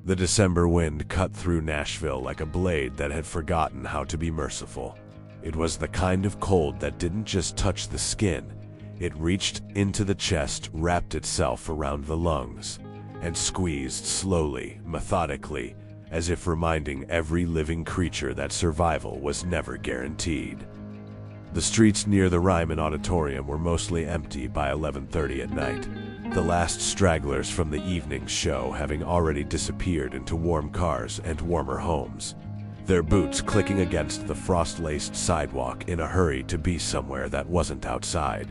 The December wind cut through Nashville like a blade that had forgotten how to be merciful. It was the kind of cold that didn't just touch the skin. It reached into the chest, wrapped itself around the lungs, and squeezed slowly, methodically, as if reminding every living creature that survival was never guaranteed. The streets near the Ryman Auditorium were mostly empty by 11:30 at night, the last stragglers from the evening show having already disappeared into warm cars and warmer homes, their boots clicking against the frost-laced sidewalk in a hurry to be somewhere that wasn't outside.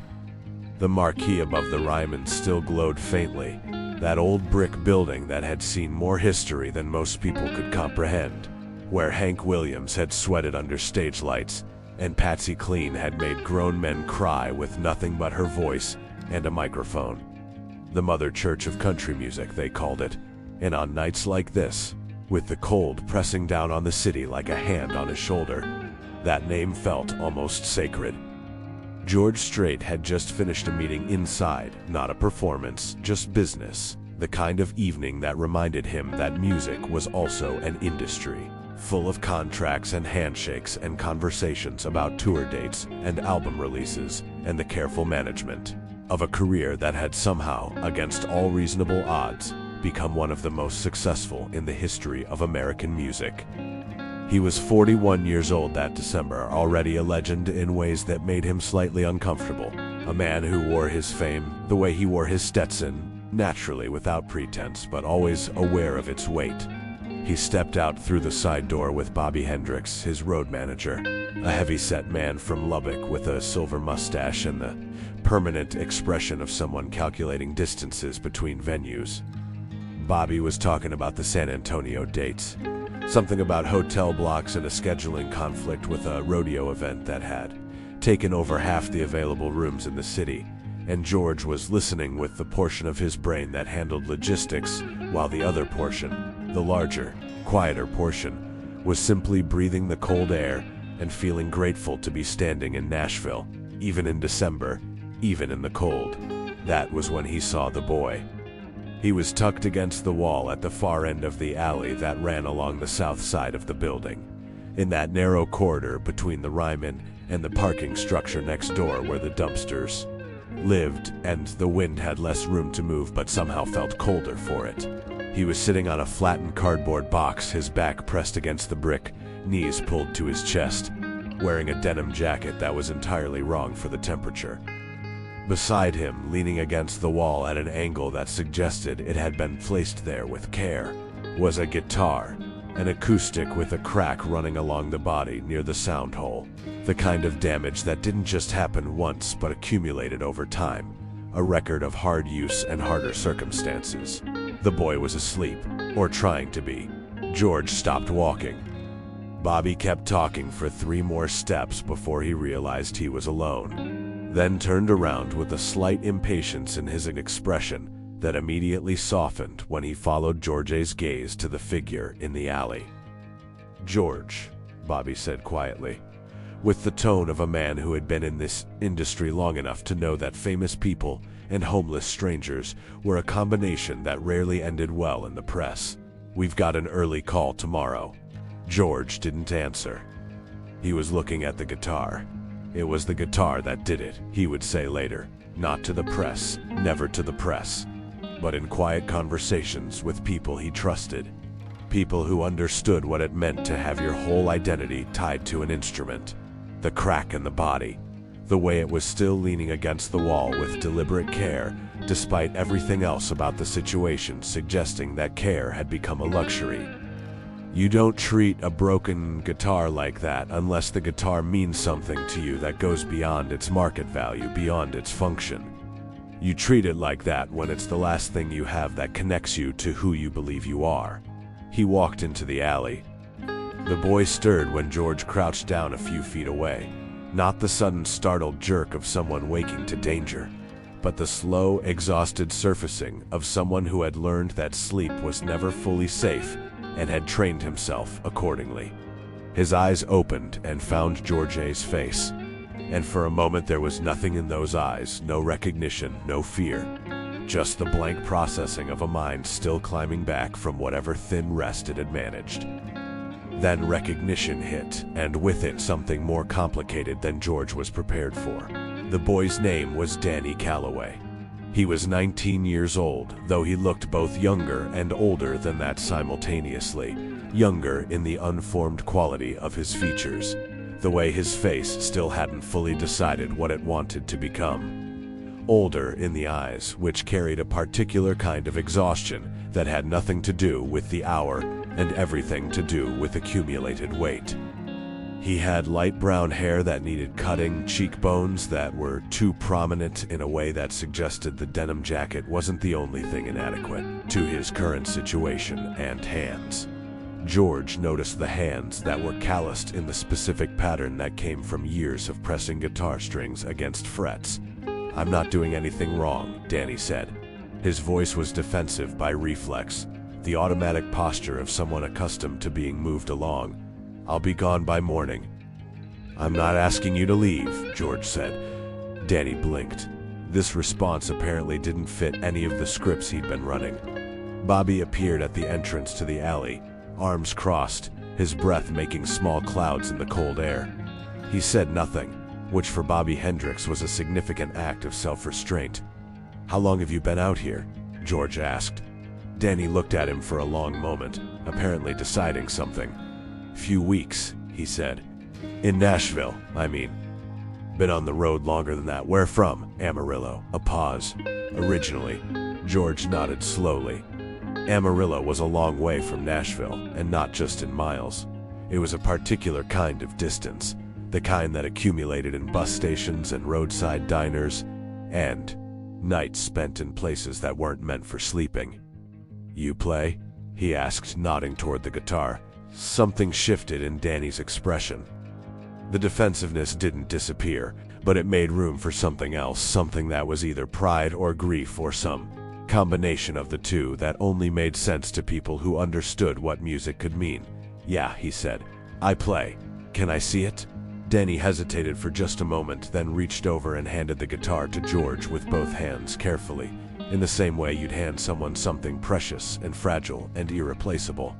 The marquee above the Ryman still glowed faintly, that old brick building that had seen more history than most people could comprehend, where Hank Williams had sweated under stage lights and Patsy Cline had made grown men cry with nothing but her voice and a microphone. The Mother Church of country music, they called it, and on nights like this, with the cold pressing down on the city like a hand on his shoulder, that name felt almost sacred. George Strait had just finished a meeting inside, not a performance, just business, the kind of evening that reminded him that music was also an industry, full of contracts and handshakes and conversations about tour dates and album releases and the careful management of a career that had somehow, against all reasonable odds, become one of the most successful in the history of American music. He was 41 years old that December, already a legend in ways that made him slightly uncomfortable. A man who wore his fame the way he wore his Stetson, naturally without pretense, but always aware of its weight. He stepped out through the side door with Bobby Hendricks, his road manager, a heavy-set man from Lubbock with a silver mustache and the permanent expression of someone calculating distances between venues. Bobby was talking about the San Antonio dates. Something about hotel blocks and a scheduling conflict with a rodeo event that had taken over half the available rooms in the city, and George was listening with the portion of his brain that handled logistics, while the other portion, the larger, quieter portion, was simply breathing the cold air and feeling grateful to be standing in Nashville, even in December, even in the cold. That was when he saw the boy. He was tucked against the wall at the far end of the alley that ran along the south side of the building, in that narrow corridor between the Ryman and the parking structure next door where the dumpsters lived, and the wind had less room to move but somehow felt colder for it. He was sitting on a flattened cardboard box, his back pressed against the brick, knees pulled to his chest, wearing a denim jacket that was entirely wrong for the temperature. Beside him, leaning against the wall at an angle that suggested it had been placed there with care, was a guitar, an acoustic with a crack running along the body near the sound hole, the kind of damage that didn't just happen once but accumulated over time, a record of hard use and harder circumstances. The boy was asleep, or trying to be. George stopped walking. Bobby kept talking for 3 more steps before he realized he was alone, then turned around with a slight impatience in his expression that immediately softened when he followed George's gaze to the figure in the alley. "George," Bobby said quietly, with the tone of a man who had been in this industry long enough to know that famous people and homeless strangers were a combination that rarely ended well in the press. "We've got an early call tomorrow." George didn't answer. He was looking at the guitar. It was the guitar that did it, he would say later. Not to the press, never to the press, but in quiet conversations with people he trusted. People who understood what it meant to have your whole identity tied to an instrument. The crack in the body, the way it was still leaning against the wall with deliberate care, despite everything else about the situation suggesting that care had become a luxury. You don't treat a broken guitar like that unless the guitar means something to you that goes beyond its market value, beyond its function. You treat it like that when it's the last thing you have that connects you to who you believe you are. He walked into the alley. The boy stirred when George crouched down a few feet away. Not the sudden startled jerk of someone waking to danger, but the slow, exhausted surfacing of someone who had learned that sleep was never fully safe and had trained himself accordingly. His eyes opened and found George's face, and for a moment there was nothing in those eyes, no recognition, no fear, just the blank processing of a mind still climbing back from whatever thin rest it had managed. Then recognition hit, and with it something more complicated than George was prepared for. The boy's name was Danny Calloway. He was 19 years old, though he looked both younger and older than that simultaneously. Younger in the unformed quality of his features, the way his face still hadn't fully decided what it wanted to become. Older in the eyes, which carried a particular kind of exhaustion that had nothing to do with the hour and everything to do with accumulated weight. He had light brown hair that needed cutting, cheekbones that were too prominent in a way that suggested the denim jacket wasn't the only thing inadequate to his current situation, and hands. George noticed the hands that were calloused in the specific pattern that came from years of pressing guitar strings against frets. "I'm not doing anything wrong," Danny said. His voice was defensive by reflex, the automatic posture of someone accustomed to being moved along. "I'll be gone by morning." "I'm not asking you to leave," George said. Danny blinked. This response apparently didn't fit any of the scripts he'd been running. Bobby appeared at the entrance to the alley, arms crossed, his breath making small clouds in the cold air. He said nothing, which for Bobby Hendricks was a significant act of self-restraint. "How long have you been out here?" George asked. Danny looked at him for a long moment, apparently deciding something. "Few weeks," he said. "In Nashville, I mean." "Been on the road longer than that. Where from?" "Amarillo." A pause. "Originally." George nodded slowly. Amarillo was a long way from Nashville, and not just in miles. It was a particular kind of distance, the kind that accumulated in bus stations and roadside diners, and nights spent in places that weren't meant for sleeping. "You play?" he asked, nodding toward the guitar. Something shifted in Danny's expression. The defensiveness didn't disappear, but it made room for something else, something that was either pride or grief or some combination of the two that only made sense to people who understood what music could mean. "Yeah," he said. "I play. Can I see it?" Danny hesitated for just a moment, then reached over and handed the guitar to George with both hands carefully, in the same way you'd hand someone something precious and fragile and irreplaceable.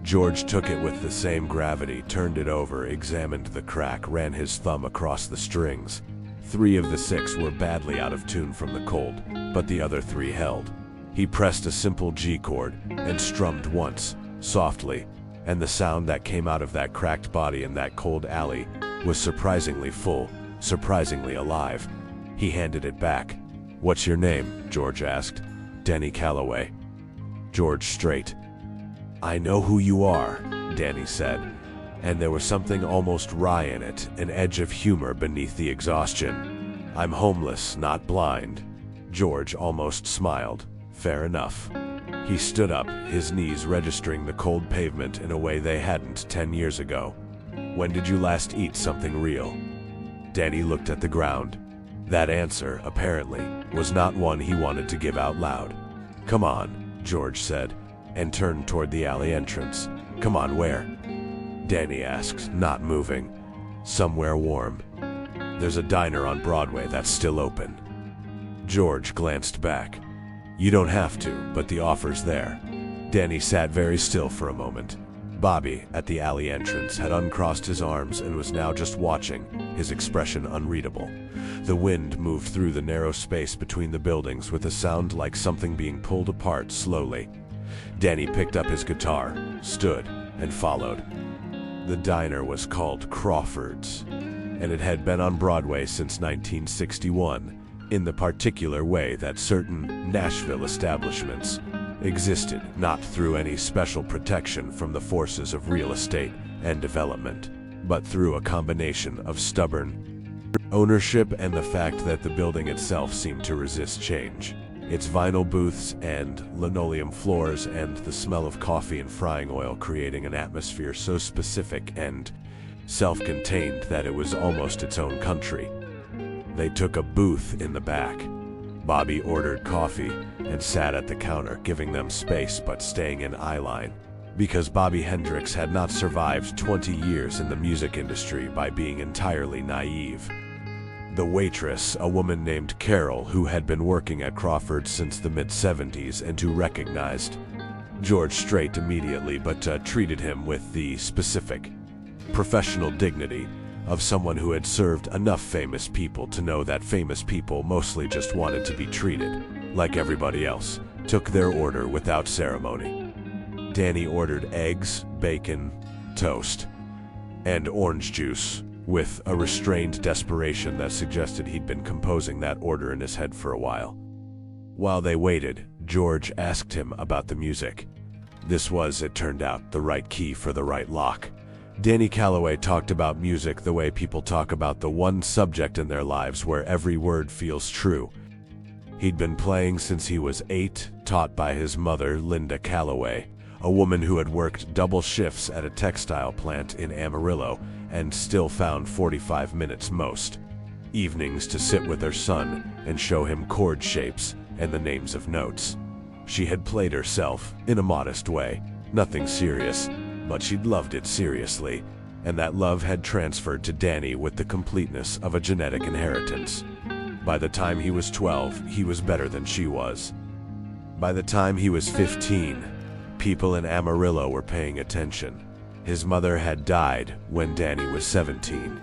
George took it with the same gravity, turned it over, examined the crack, ran his thumb across the strings. 3 of the 6 were badly out of tune from the cold, but the other 3 held. He pressed a simple G chord and strummed once, softly, and the sound that came out of that cracked body in that cold alley was surprisingly full, surprisingly alive. He handed it back. "What's your name?" George asked. "Danny Calloway." "George Strait." "I know who you are," Danny said, and there was something almost wry in it, an edge of humor beneath the exhaustion. "I'm homeless, not blind." George almost smiled. "Fair enough." He stood up, his knees registering the cold pavement in a way they hadn't 10 years ago. "When did you last eat something real?" Danny looked at the ground. That answer, apparently, was not one he wanted to give out loud. "Come on," George said, and turned toward the alley entrance. "Come on, where?" Danny asked, not moving. "Somewhere warm. There's a diner on Broadway that's still open." George glanced back. "You don't have to, but the offer's there." Danny sat very still for a moment. Bobby, at the alley entrance, had uncrossed his arms and was now just watching, his expression unreadable. The wind moved through the narrow space between the buildings with a sound like something being pulled apart slowly. Danny picked up his guitar, stood, and followed. The diner was called Crawford's, and it had been on Broadway since 1961, in the particular way that certain Nashville establishments existed, not through any special protection from the forces of real estate and development, but through a combination of stubborn ownership and the fact that the building itself seemed to resist change. Its vinyl booths and linoleum floors and the smell of coffee and frying oil creating an atmosphere so specific and self-contained that it was almost its own country. They took a booth in the back. Bobby ordered coffee and sat at the counter, giving them space but staying in eye line, because Bobby Hendricks had not survived 20 years in the music industry by being entirely naive. The waitress, a woman named Carol, who had been working at Crawford's since the mid-70s and who recognized George Strait immediately, but treated him with the specific professional dignity of someone who had served enough famous people to know that famous people mostly just wanted to be treated like everybody else, took their order without ceremony. Danny ordered eggs, bacon, toast, and orange juice, with a restrained desperation that suggested he'd been composing that order in his head for a while. While they waited, George asked him about the music. This was, it turned out, the right key for the right lock. Danny Calloway talked about music the way people talk about the one subject in their lives where every word feels true. He'd been playing since he was 8, taught by his mother, Linda Calloway, a woman who had worked double shifts at a textile plant in Amarillo and still found 45 minutes most evenings to sit with her son and show him chord shapes and the names of notes. She had played herself, in a modest way, nothing serious, but she'd loved it seriously, and that love had transferred to Danny with the completeness of a genetic inheritance. By the time he was 12, he was better than she was. By the time he was 15, people in Amarillo were paying attention. His mother had died when Danny was 17.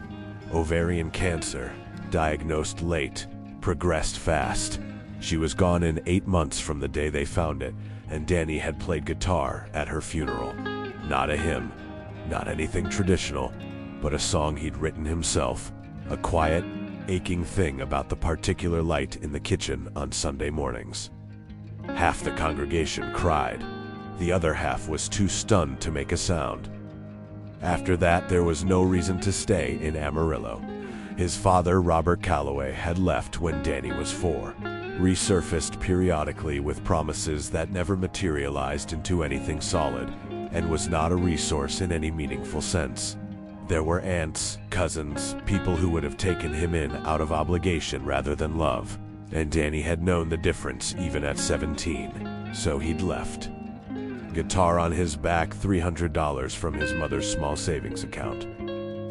Ovarian cancer, diagnosed late, progressed fast. She was gone in 8 months from the day they found it, and Danny had played guitar at her funeral. Not a hymn, not anything traditional, but a song he'd written himself, a quiet, aching thing about the particular light in the kitchen on Sunday mornings. Half the congregation cried. The other half was too stunned to make a sound. After that, there was no reason to stay in Amarillo. His father, Robert Calloway, had left when Danny was 4, resurfaced periodically with promises that never materialized into anything solid, and was not a resource in any meaningful sense. There were aunts, cousins, people who would have taken him in out of obligation rather than love, and Danny had known the difference even at 17, so he'd left. Guitar on his back, $300 from his mother's small savings account.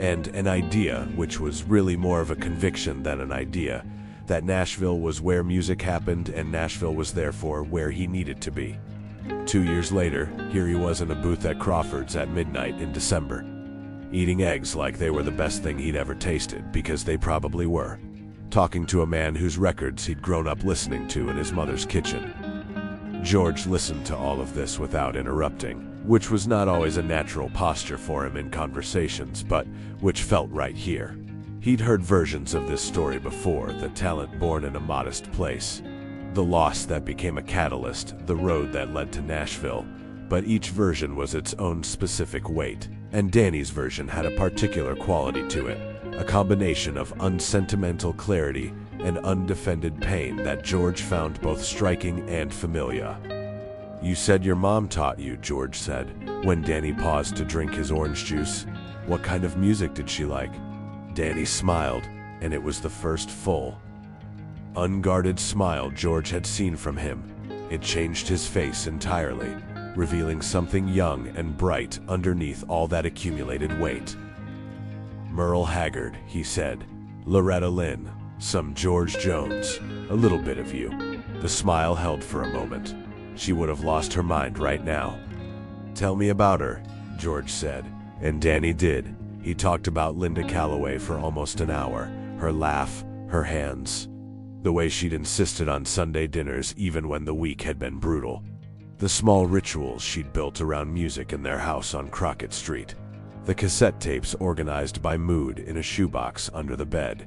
And an idea, which was really more of a conviction than an idea, that Nashville was where music happened and Nashville was therefore where he needed to be. 2 years later, here he was in a booth at Crawford's at midnight in December, eating eggs like they were the best thing he'd ever tasted, because they probably were, talking to a man whose records he'd grown up listening to in his mother's kitchen. George listened to all of this without interrupting, which was not always a natural posture for him in conversations, but which felt right here. He'd heard versions of this story before, the talent born in a modest place, the loss that became a catalyst, the road that led to Nashville, but each version was its own specific weight, and Danny's version had a particular quality to it, a combination of unsentimental clarity and undefended pain that George found both striking and familiar. "You said your mom taught you," George said, when Danny paused to drink his orange juice. "What kind of music did she like?" Danny smiled, and it was the first full, unguarded smile George had seen from him. It changed his face entirely, revealing something young and bright underneath all that accumulated weight. "Merle Haggard," he said, "Loretta Lynn, some George Jones, a little bit of you." The smile held for a moment. She would have lost her mind right now. "Tell me about her," George said, and Danny did. He talked about Linda Calloway for almost an hour, her laugh, her hands, the way she'd insisted on Sunday dinners even when the week had been brutal, the small rituals she'd built around music in their house on Crockett Street, the cassette tapes organized by mood in a shoebox under the bed.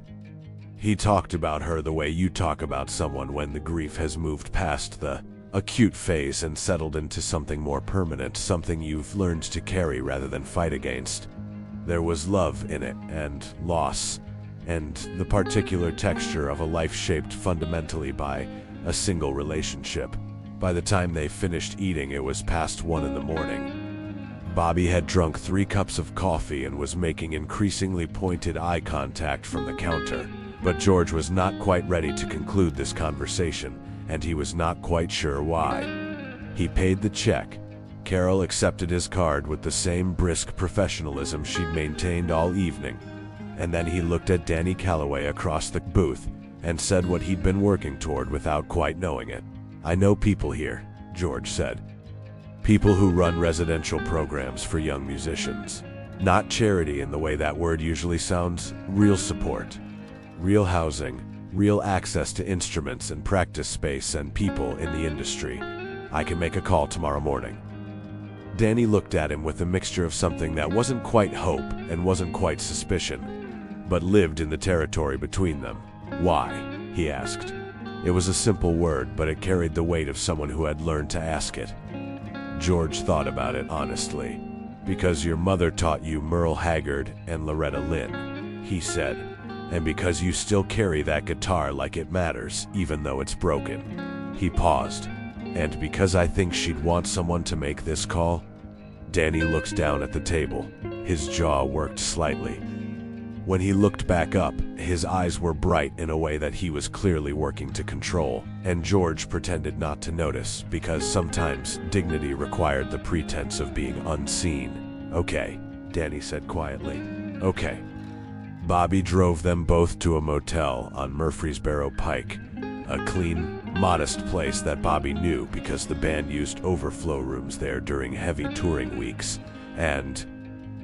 He talked about her the way you talk about someone when the grief has moved past the acute phase and settled into something more permanent, something you've learned to carry rather than fight against. There was love in it, and loss, and the particular texture of a life shaped fundamentally by a single relationship. By the time they finished eating, it was past 1 in the morning. Bobby had drunk 3 cups of coffee and was making increasingly pointed eye contact from the counter. But George was not quite ready to conclude this conversation, and he was not quite sure why. He paid the check. Carol accepted his card with the same brisk professionalism she'd maintained all evening. And then he looked at Danny Calloway across the booth and said what he'd been working toward without quite knowing it. "I know people here," George said. "People who run residential programs for young musicians. Not charity in the way that word usually sounds. Real support. Real housing. Real access to instruments and practice space and people in the industry. I can make a call tomorrow morning." Danny looked at him with a mixture of something that wasn't quite hope and wasn't quite suspicion, but lived in the territory between them. "Why?" he asked. It was a simple word, but it carried the weight of someone who had learned to ask it. George thought about it honestly. "Because your mother taught you Merle Haggard and Loretta Lynn," he said. "And because you still carry that guitar like it matters, even though it's broken." He paused. "And because I think she'd want someone to make this call." Danny looked down at the table. His jaw worked slightly. When he looked back up, his eyes were bright in a way that he was clearly working to control, and George pretended not to notice, because sometimes dignity required the pretense of being unseen. "Okay," Danny said quietly. "Okay." Bobby drove them both to a motel on Murfreesboro Pike, a clean, modest place that Bobby knew because the band used overflow rooms there during heavy touring weeks, and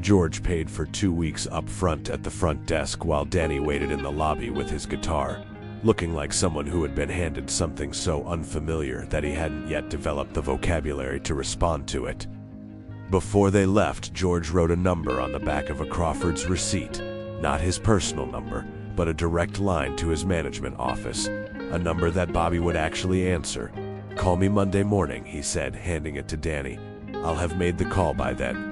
George paid for 2 weeks up front at the front desk while Danny waited in the lobby with his guitar, looking like someone who had been handed something so unfamiliar that he hadn't yet developed the vocabulary to respond to it. Before they left, George wrote a number on the back of a Crawford's receipt, not his personal number, but a direct line to his management office, a number that Bobby would actually answer. "Call me Monday morning," he said, handing it to Danny. "I'll have made the call by then."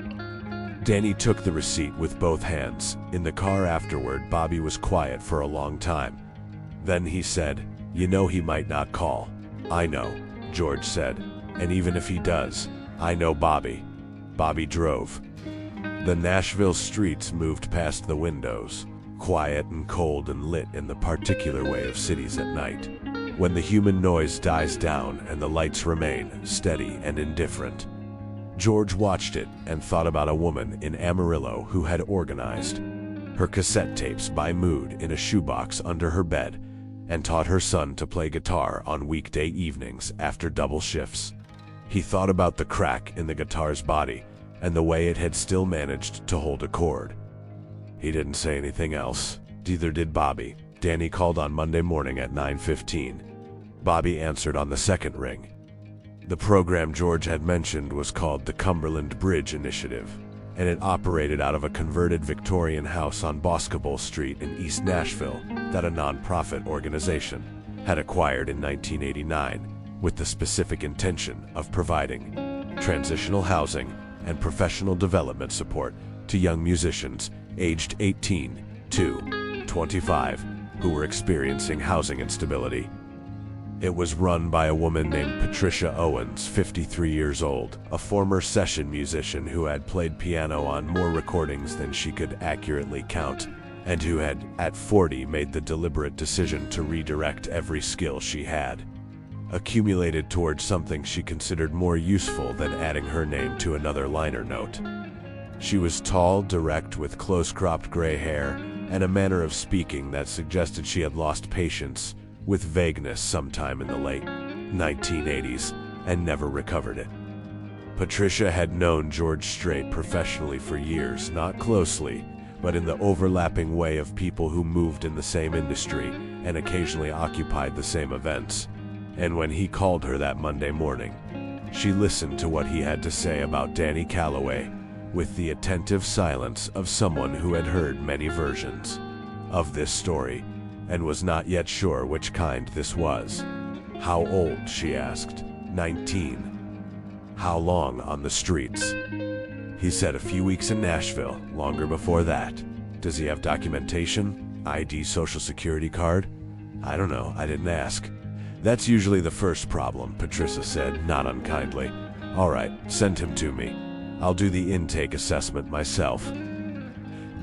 Danny took the receipt with both hands. In the car afterward, Bobby was quiet for a long time. Then he said, "You know he might not call." "I know," George said. "And even if he does, I know Bobby." Bobby drove. The Nashville streets moved past the windows, quiet and cold and lit in the particular way of cities at night, when the human noise dies down and the lights remain steady and indifferent. George watched it and thought about a woman in Amarillo who had organized her cassette tapes by mood in a shoebox under her bed and taught her son to play guitar on weekday evenings after double shifts. He thought about the crack in the guitar's body and the way it had still managed to hold a chord. He didn't say anything else. Neither did Bobby. Danny called on Monday morning at 9:15. Bobby answered on the second ring. The program George had mentioned was called the Cumberland Bridge Initiative, and it operated out of a converted Victorian house on Boscobel Street in East Nashville that a nonprofit organization had acquired in 1989 with the specific intention of providing transitional housing and professional development support to young musicians aged 18 to 25 who were experiencing housing instability. It was run by a woman named Patricia Owens, 53 years old, a former session musician who had played piano on more recordings than she could accurately count, and who had, at 40, made the deliberate decision to redirect every skill she had, accumulated towards something she considered more useful than adding her name to another liner note. She was tall, direct, with close-cropped gray hair, and a manner of speaking that suggested she had lost patience with vagueness sometime in the late 1980s and never recovered it. Patricia had known George Strait professionally for years, not closely, but in the overlapping way of people who moved in the same industry and occasionally occupied the same events. And when he called her that Monday morning, she listened to what he had to say about Danny Calloway with the attentive silence of someone who had heard many versions of this story and was not yet sure which kind this was. "How old?" she asked. 19. "How long on the streets?" He said a few weeks in Nashville, longer before that. "Does he have documentation? ID, social security card?" "I don't know, I didn't ask." "That's usually the first problem," Patricia said, not unkindly. "All right, send him to me. I'll do the intake assessment myself."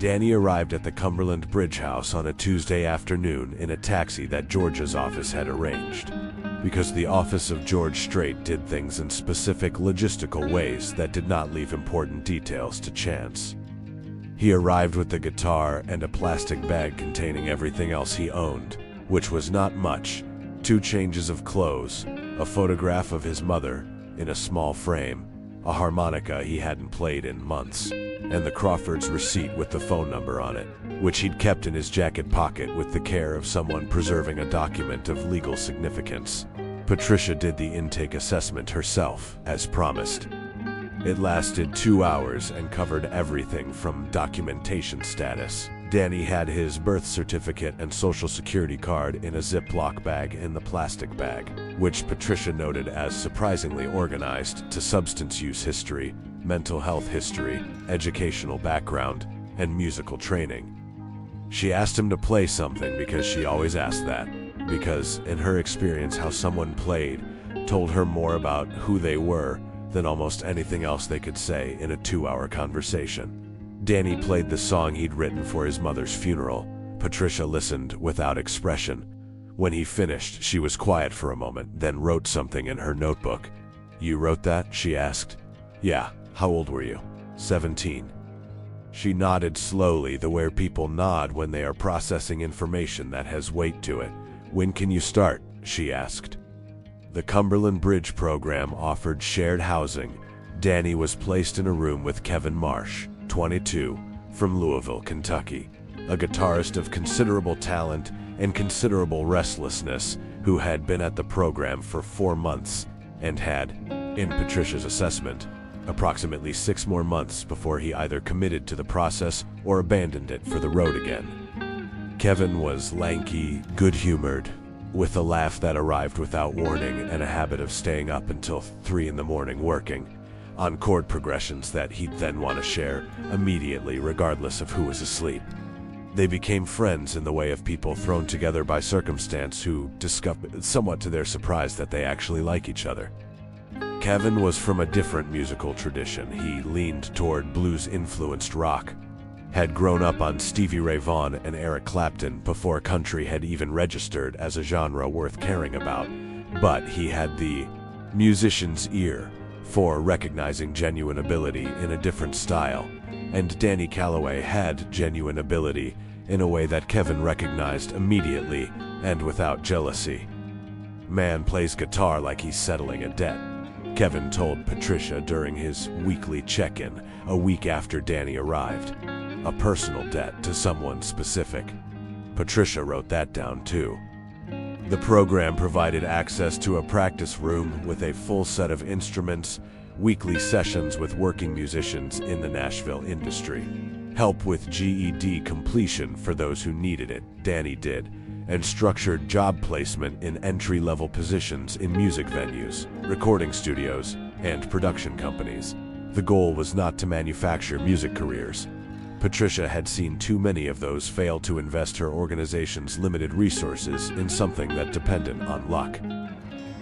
Danny arrived at the Cumberland Bridge House on a Tuesday afternoon in a taxi that George's office had arranged, because the office of George Strait did things in specific logistical ways that did not leave important details to chance. He arrived with the guitar and a plastic bag containing everything else he owned, which was not much: 2 changes of clothes, a photograph of his mother in a small frame, a harmonica he hadn't played in months, and the Crawfords' receipt with the phone number on it, which he'd kept in his jacket pocket with the care of someone preserving a document of legal significance. Patricia did the intake assessment herself, as promised. It lasted 2 hours and covered everything from documentation status. Danny had his birth certificate and social security card in a Ziploc bag in the plastic bag, which Patricia noted as surprisingly organized, to substance use history, mental health history, educational background, and musical training. She asked him to play something because she always asked that, because in her experience how someone played told her more about who they were than almost anything else they could say in a 2-hour conversation. Danny played the song he'd written for his mother's funeral. Patricia listened without expression. When he finished, she was quiet for a moment, then wrote something in her notebook. "You wrote that?" she asked. "Yeah. How old were you?" 17. She nodded slowly, the way people nod when they are processing information that has weight to it. "When can you start?" she asked. The Cumberland Bridge program offered shared housing. Danny was placed in a room with Kevin Marsh, 22, from Louisville, Kentucky, a guitarist of considerable talent and considerable restlessness, who had been at the program for 4 months and had, in Patricia's assessment, approximately 6 more months before he either committed to the process or abandoned it for the road again. Kevin was lanky, good-humored, with a laugh that arrived without warning and a habit of staying up until 3 in the morning working on chord progressions that he'd then want to share immediately, regardless of who was asleep. They became friends in the way of people thrown together by circumstance who discovered, somewhat to their surprise, that they actually like each other. Kevin was from a different musical tradition. He leaned toward blues-influenced rock, had grown up on Stevie Ray Vaughan and Eric Clapton before country had even registered as a genre worth caring about, but he had the musician's ear for recognizing genuine ability in a different style, and Danny Calloway had genuine ability in a way that Kevin recognized immediately and without jealousy. "Man plays guitar like he's settling a debt," Kevin told Patricia during his weekly check-in a week after Danny arrived. A personal debt to someone specific. Patricia wrote that down too. The program provided access to a practice room with a full set of instruments, weekly sessions with working musicians in the Nashville industry, help with GED completion for those who needed it, Danny did, and structured job placement in entry-level positions in music venues, recording studios, and production companies. The goal was not to manufacture music careers. Patricia had seen too many of those fail to invest her organization's limited resources in something that depended on luck.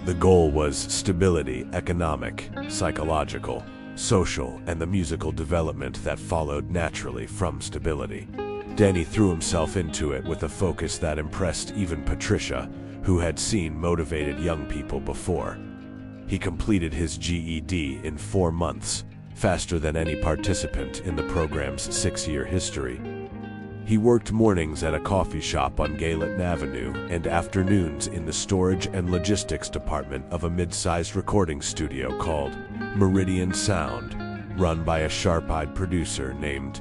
The goal was stability, economic, psychological, social, and the musical development that followed naturally from stability. Danny threw himself into it with a focus that impressed even Patricia, who had seen motivated young people before. He completed his GED in 4 months, faster than any participant in the program's 6-year history. He worked mornings at a coffee shop on Gallatin Avenue and afternoons in the storage and logistics department of a mid-sized recording studio called Meridian Sound, run by a sharp-eyed producer named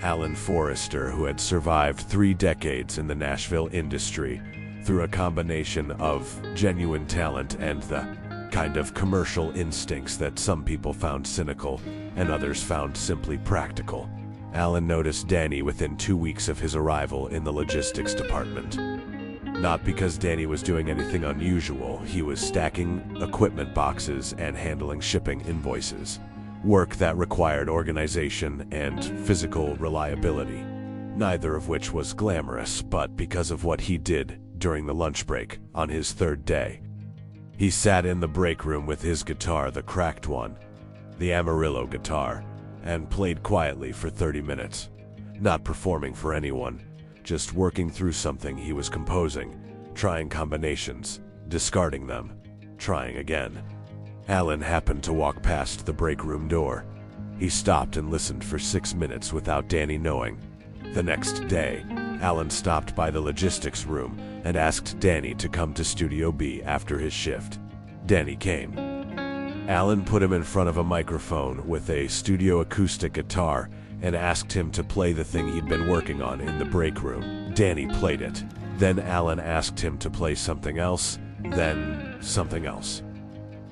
Alan Forrester, who had survived 3 decades in the Nashville industry through a combination of genuine talent and the kind of commercial instincts that some people found cynical and others found simply practical. Alan noticed Danny within 2 weeks of his arrival in the logistics department. Not because Danny was doing anything unusual, he was stacking equipment boxes and handling shipping invoices, work that required organization and physical reliability, neither of which was glamorous, but because of what he did during the lunch break on his 3rd day. He sat in the break room with his guitar, the cracked one, the Amarillo guitar, and played quietly for 30 minutes, not performing for anyone, just working through something he was composing, trying combinations, discarding them, trying again. Alan happened to walk past the break room door. He stopped and listened for 6 minutes without Danny knowing. The next day, Alan stopped by the logistics room and asked Danny to come to Studio B after his shift. Danny came. Alan put him in front of a microphone with a studio acoustic guitar and asked him to play the thing he'd been working on in the break room. Danny played it. Then Alan asked him to play something else, then something else.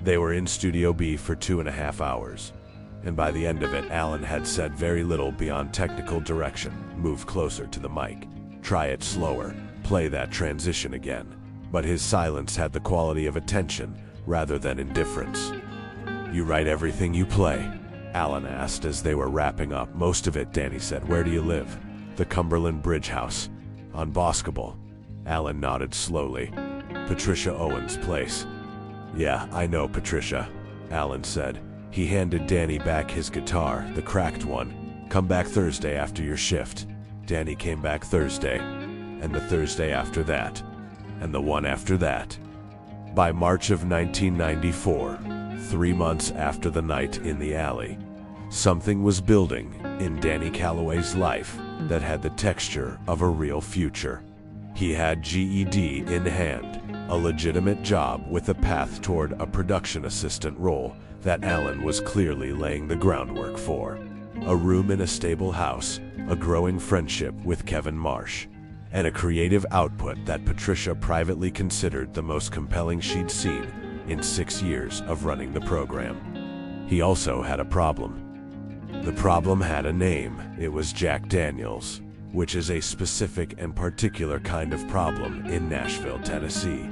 They were in Studio B for 2.5 hours, and by the end of it, Alan had said very little beyond technical direction. Move closer to the mic. Try it slower. Play that transition again. But his silence had the quality of attention rather than indifference. "You write everything you play?" Alan asked as they were wrapping up. "Most of it," Danny said. "Where do you live?" "The Cumberland Bridge House. On Boscobel." Alan nodded slowly. "Patricia Owen's place." "Yeah, I know Patricia," Alan said. He handed Danny back his guitar, the cracked one. "Come back Thursday after your shift." Danny came back Thursday, and the Thursday after that, and the one after that. By March of 1994, 3 months after the night in the alley, something was building in Danny Calloway's life that had the texture of a real future. He had GED in hand, a legitimate job with a path toward a production assistant role that Alan was clearly laying the groundwork for. A room in a stable house, a growing friendship with Kevin Marsh, and a creative output that Patricia privately considered the most compelling she'd seen in 6 years of running the program. He also had a problem. The problem had a name. It was Jack Daniels, which is a specific and particular kind of problem in Nashville, Tennessee,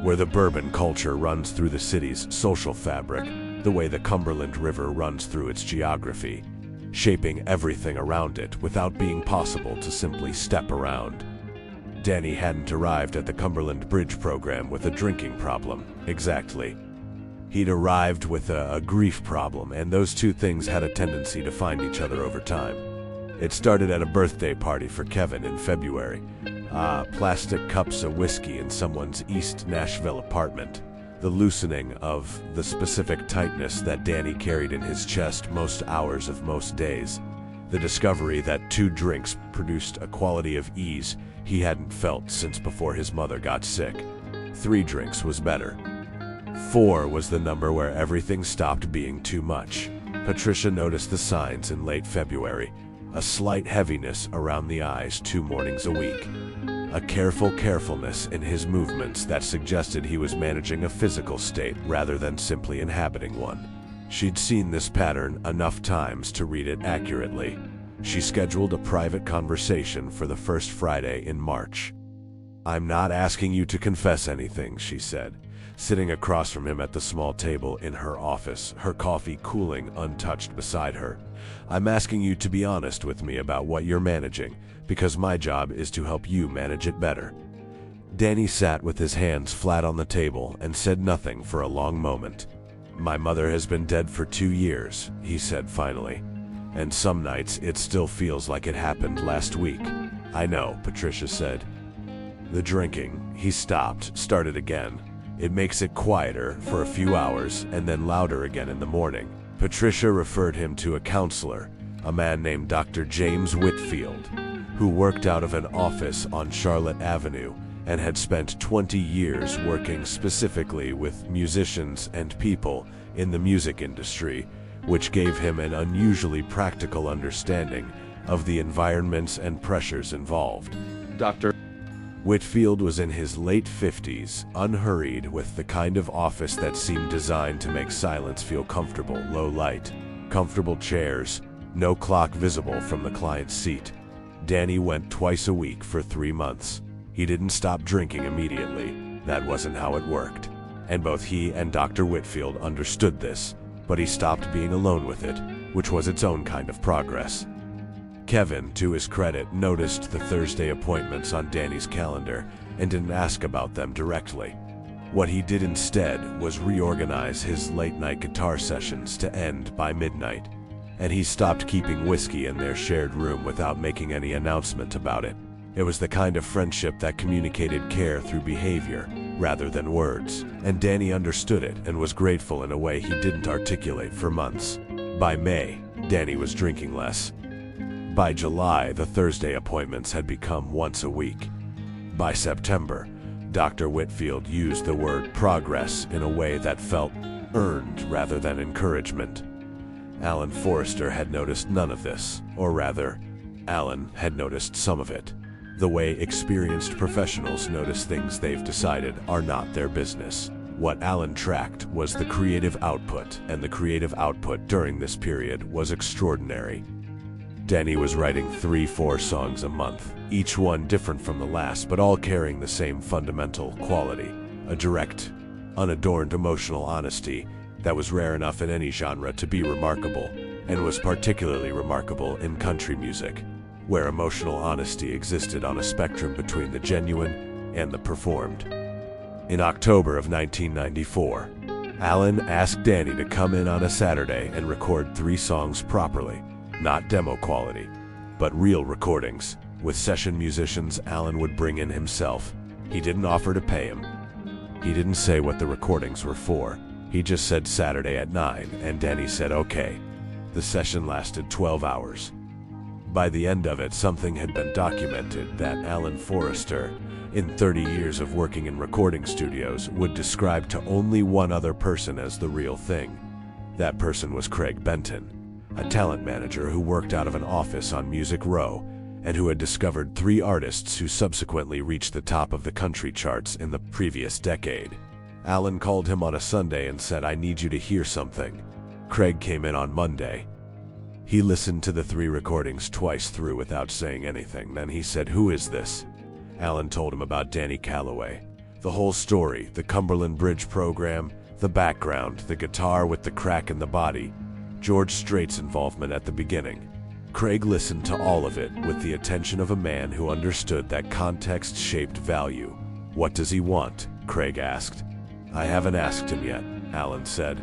where the bourbon culture runs through the city's social fabric, the way the Cumberland River runs through its geography, shaping everything around it without being possible to simply step around. Danny hadn't arrived at the Cumberland Bridge program with a drinking problem, exactly. He'd arrived with a grief problem, and those two things had a tendency to find each other over time. It started at a birthday party for Kevin in February. Plastic cups of whiskey in someone's East Nashville apartment. The loosening of the specific tightness that Danny carried in his chest most hours of most days. The discovery that 2 drinks produced a quality of ease he hadn't felt since before his mother got sick. 3 drinks was better. 4 was the number where everything stopped being too much. Patricia noticed the signs in late February. A slight heaviness around the eyes 2 mornings a week. A carefulness in his movements that suggested he was managing a physical state rather than simply inhabiting one. She'd seen this pattern enough times to read it accurately. She scheduled a private conversation for the first Friday in March. "I'm not asking you to confess anything," she said, sitting across from him at the small table in her office, her coffee cooling untouched beside her. "I'm asking you to be honest with me about what you're managing, because my job is to help you manage it better." Danny sat with his hands flat on the table and said nothing for a long moment. "My mother has been dead for 2 years, he said finally. "And some nights it still feels like it happened last week." "I know," Patricia said. "The drinking," he stopped, started again. "It makes it quieter for a few hours and then louder again in the morning." Patricia referred him to a counselor, a man named Dr. James Whitfield, who worked out of an office on Charlotte Avenue and had spent 20 years working specifically with musicians and people in the music industry, which gave him an unusually practical understanding of the environments and pressures involved. Dr. Whitfield was in his late 50s, unhurried, with the kind of office that seemed designed to make silence feel comfortable. Low light, comfortable chairs, no clock visible from the client's seat. Danny went twice a week for 3 months. He didn't stop drinking immediately. That wasn't how it worked. And both he and Dr. Whitfield understood this, but he stopped being alone with it, which was its own kind of progress. Kevin, to his credit, noticed the Thursday appointments on Danny's calendar and didn't ask about them directly. What he did instead was reorganize his late-night guitar sessions to end by midnight, and he stopped keeping whiskey in their shared room without making any announcement about it. It was the kind of friendship that communicated care through behavior rather than words, and Danny understood it and was grateful in a way he didn't articulate for months. By May, Danny was drinking less. By July, the Thursday appointments had become once a week. By September, Dr. Whitfield used the word progress in a way that felt earned rather than encouragement. Alan Forrester had noticed none of this, or rather, Alan had noticed some of it. The way experienced professionals notice things they've decided are not their business. What Alan tracked was the creative output, and the creative output during this period was extraordinary. Danny was writing 3-4 songs a month, each one different from the last, but all carrying the same fundamental quality, a direct, unadorned emotional honesty that was rare enough in any genre to be remarkable, and was particularly remarkable in country music, where emotional honesty existed on a spectrum between the genuine and the performed. In October of 1994, Alan asked Danny to come in on a Saturday and record 3 songs properly, not demo quality, but real recordings. With session musicians Alan would bring in himself. He didn't offer to pay him. He didn't say what the recordings were for. He just said Saturday at 9, and Danny said okay. The session lasted 12 hours. By the end of it, something had been documented that Alan Forrester, in 30 years of working in recording studios, would describe to only one other person as the real thing. That person was Craig Benton, a talent manager who worked out of an office on Music Row and who had discovered 3 artists who subsequently reached the top of the country charts in the previous decade. Alan called him on a Sunday and said, "I need you to hear something." Craig came in on Monday. He listened to the 3 recordings twice through without saying anything. Then he said, "Who is this?" Alan told him about Danny Calloway. The whole story, the Cumberland Bridge program, the background, the guitar with the crack in the body, George Strait's involvement at the beginning. Craig listened to all of it with the attention of a man who understood that context shaped value. "What does he want?" Craig asked. "I haven't asked him yet," Alan said.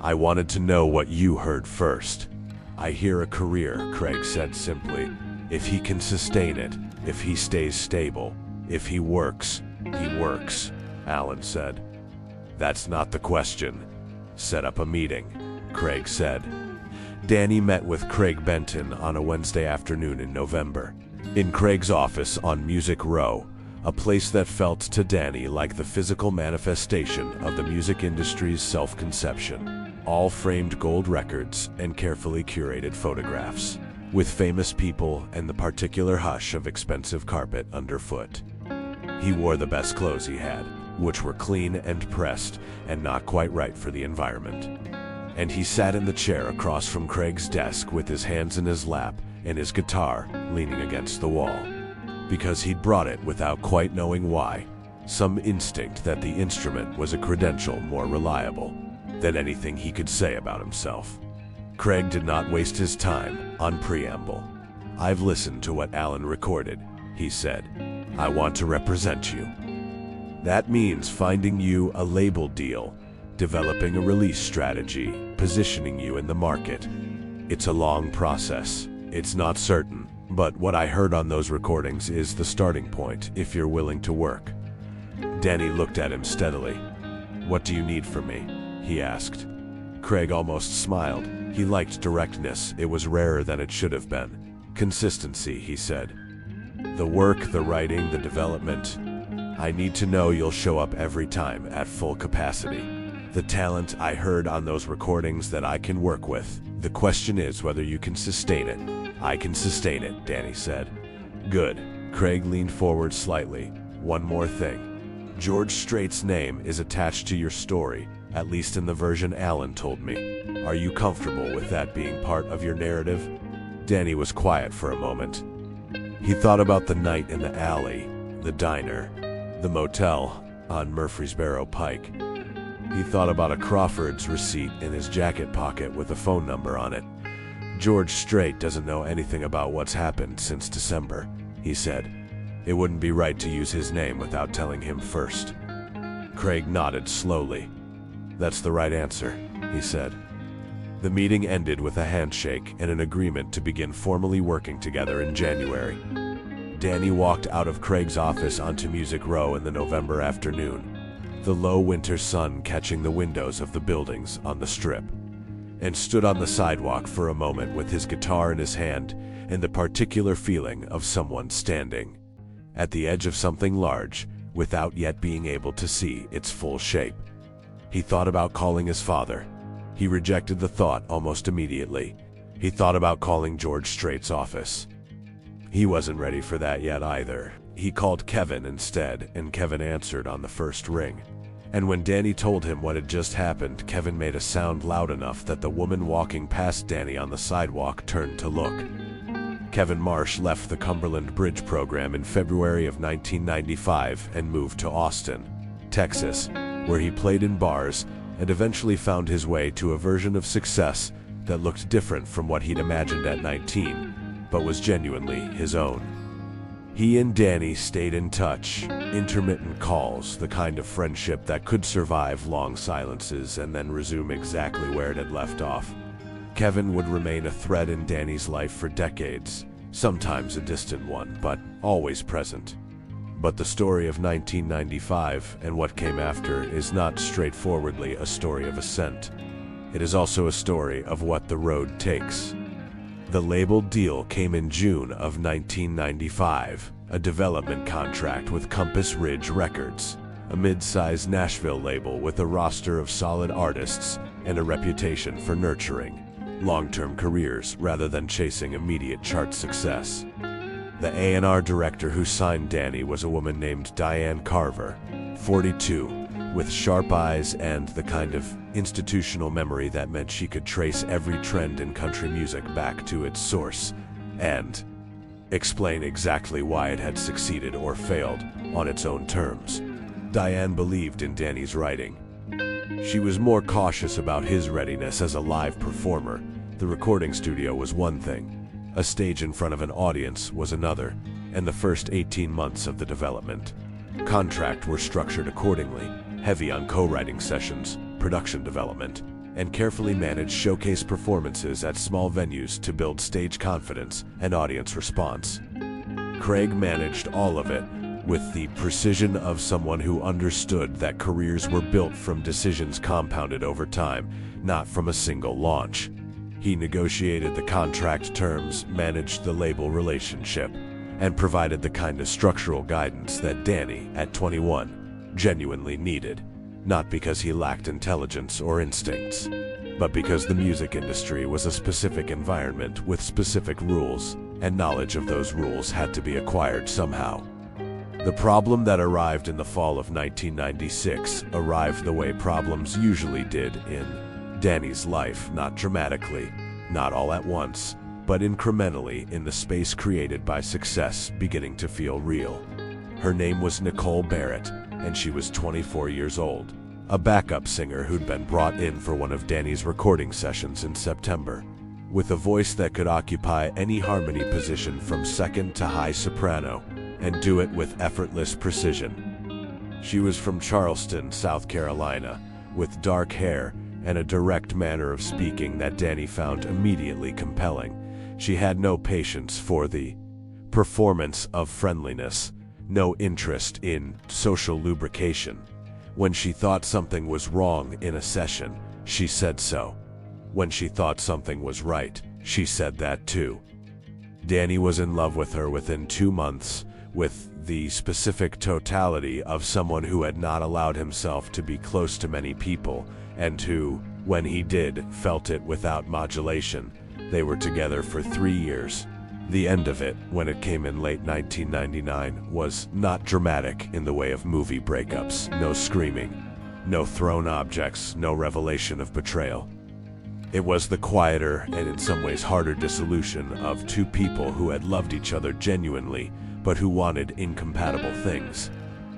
"I wanted to know what you heard first." "I hear a career," Craig said simply. "If he can sustain it, if he stays stable, if he works, Alan said. "That's not the question." "Set up a meeting," Craig said. Danny met with Craig Benton on a Wednesday afternoon in November, in Craig's office on Music Row, a place that felt to Danny like the physical manifestation of the music industry's self-conception. All framed gold records and carefully curated photographs, with famous people and the particular hush of expensive carpet underfoot. He wore the best clothes he had, which were clean and pressed and not quite right for the environment. And he sat in the chair across from Craig's desk with his hands in his lap and his guitar leaning against the wall. Because he'd brought it without quite knowing why, some instinct that the instrument was a credential more reliable than anything he could say about himself. Craig did not waste his time on preamble. "I've listened to what Alan recorded," he said. "I want to represent you. That means finding you a label deal, developing a release strategy, positioning you in the market. It's a long process. It's not certain, but what I heard on those recordings is the starting point if you're willing to work." Danny looked at him steadily. "What do you need from me?" he asked. Craig almost smiled. He liked directness. It was rarer than it should have been. "Consistency," he said. "The work, the writing, the development. I need to know you'll show up every time at full capacity. The talent I heard on those recordings that I can work with. The question is whether you can sustain it." "I can sustain it," Danny said. "Good." Craig leaned forward slightly. "One more thing. George Strait's name is attached to your story, at least in the version Alan told me. Are you comfortable with that being part of your narrative?" Danny was quiet for a moment. He thought about the night in the alley, the diner, the motel on Murfreesboro Pike. He thought about a Crawford's receipt in his jacket pocket with a phone number on it. "George Strait doesn't know anything about what's happened since December," he said. "It wouldn't be right to use his name without telling him first." Craig nodded slowly. "That's the right answer," he said. The meeting ended with a handshake and an agreement to begin formally working together in January. Danny walked out of Craig's office onto Music Row in the November afternoon, the low winter sun catching the windows of the buildings on the Strip. and stood on the sidewalk for a moment with his guitar in his hand and the particular feeling of someone standing at the edge of something large without yet being able to see its full shape. He thought about calling his father. He rejected the thought almost immediately. He thought about calling George Strait's office. He wasn't ready for that yet either. He called Kevin instead, and Kevin answered on the first ring. And when Danny told him what had just happened, Kevin made a sound loud enough that the woman walking past Danny on the sidewalk turned to look. Kevin Marsh left the Cumberland Bridge program in February of 1995 and moved to Austin, Texas, where he played in bars and eventually found his way to a version of success that looked different from what he'd imagined at 19, but was genuinely his own. He and Danny stayed in touch, intermittent calls, the kind of friendship that could survive long silences and then resume exactly where it had left off. Kevin would remain a thread in Danny's life for decades, sometimes a distant one, but always present. But the story of 1995 and what came after is not straightforwardly a story of ascent. It is also a story of what the road takes. The label deal came in June of 1995, a development contract with Compass Ridge Records, a mid-sized Nashville label with a roster of solid artists and a reputation for nurturing long-term careers rather than chasing immediate chart success. The A&R director who signed Danny was a woman named Diane Carver, 42, with sharp eyes and the kind of institutional memory that meant she could trace every trend in country music back to its source and explain exactly why it had succeeded or failed on its own terms. Diane believed in Danny's writing. She was more cautious about his readiness as a live performer. The recording studio was one thing. A stage in front of an audience was another, and the first 18 months of the development contract were structured accordingly, heavy on co-writing sessions, production development, and carefully managed showcase performances at small venues to build stage confidence and audience response. Craig managed all of it with the precision of someone who understood that careers were built from decisions compounded over time, not from a single launch. He negotiated the contract terms, managed the label relationship, and provided the kind of structural guidance that Danny, at 21, genuinely needed, not because he lacked intelligence or instincts, but because the music industry was a specific environment with specific rules, and knowledge of those rules had to be acquired somehow. The problem that arrived in the fall of 1996 arrived the way problems usually did in Danny's life, not dramatically, not all at once, but incrementally in the space created by success beginning to feel real. Her name was Nicole Barrett, and she was 24 years old, a backup singer who'd been brought in for one of Danny's recording sessions in September. With a voice that could occupy any harmony position from second to high soprano, and do it with effortless precision. She was from Charleston, South Carolina, with dark hair and a direct manner of speaking that Danny found immediately compelling. She had no patience for the performance of friendliness, no interest in social lubrication. When she thought something was wrong in a session, she said so. When she thought something was right, she said that too. Danny was in love with her within 2 months, with the specific totality of someone who had not allowed himself to be close to many people, and who, when he did, felt it without modulation. They were together for 3 years. The end of it, when it came in late 1999, was not dramatic in the way of movie breakups. No screaming, no thrown objects, no revelation of betrayal. It was the quieter and in some ways harder dissolution of two people who had loved each other genuinely, but who wanted incompatible things.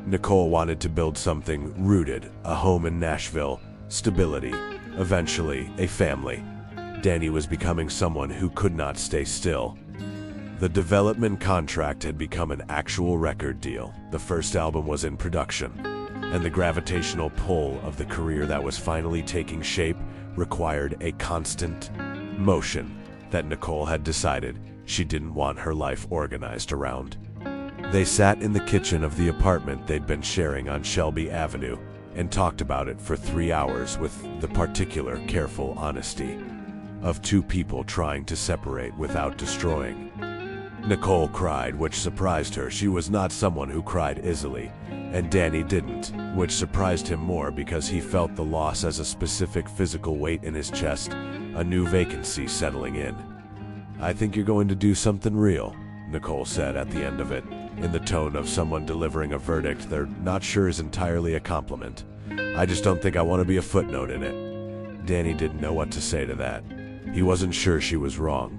Nicole wanted to build something rooted, a home in Nashville, stability, eventually a family. Danny was becoming someone who could not stay still. The development contract had become an actual record deal. The first album was in production, and the gravitational pull of the career that was finally taking shape required a constant motion that Nicole had decided she didn't want her life organized around. They sat in the kitchen of the apartment they'd been sharing on Shelby Avenue and talked about it for 3 hours with the particular careful honesty of two people trying to separate without destroying. Nicole cried, which surprised her. She was not someone who cried easily, and Danny didn't, which surprised him more because he felt the loss as a specific physical weight in his chest, a new vacancy settling in. "I think you're going to do something real," Nicole said at the end of it, in the tone of someone delivering a verdict they're not sure is entirely a compliment. "I just don't think I want to be a footnote in it." Danny didn't know what to say to that. He wasn't sure she was wrong.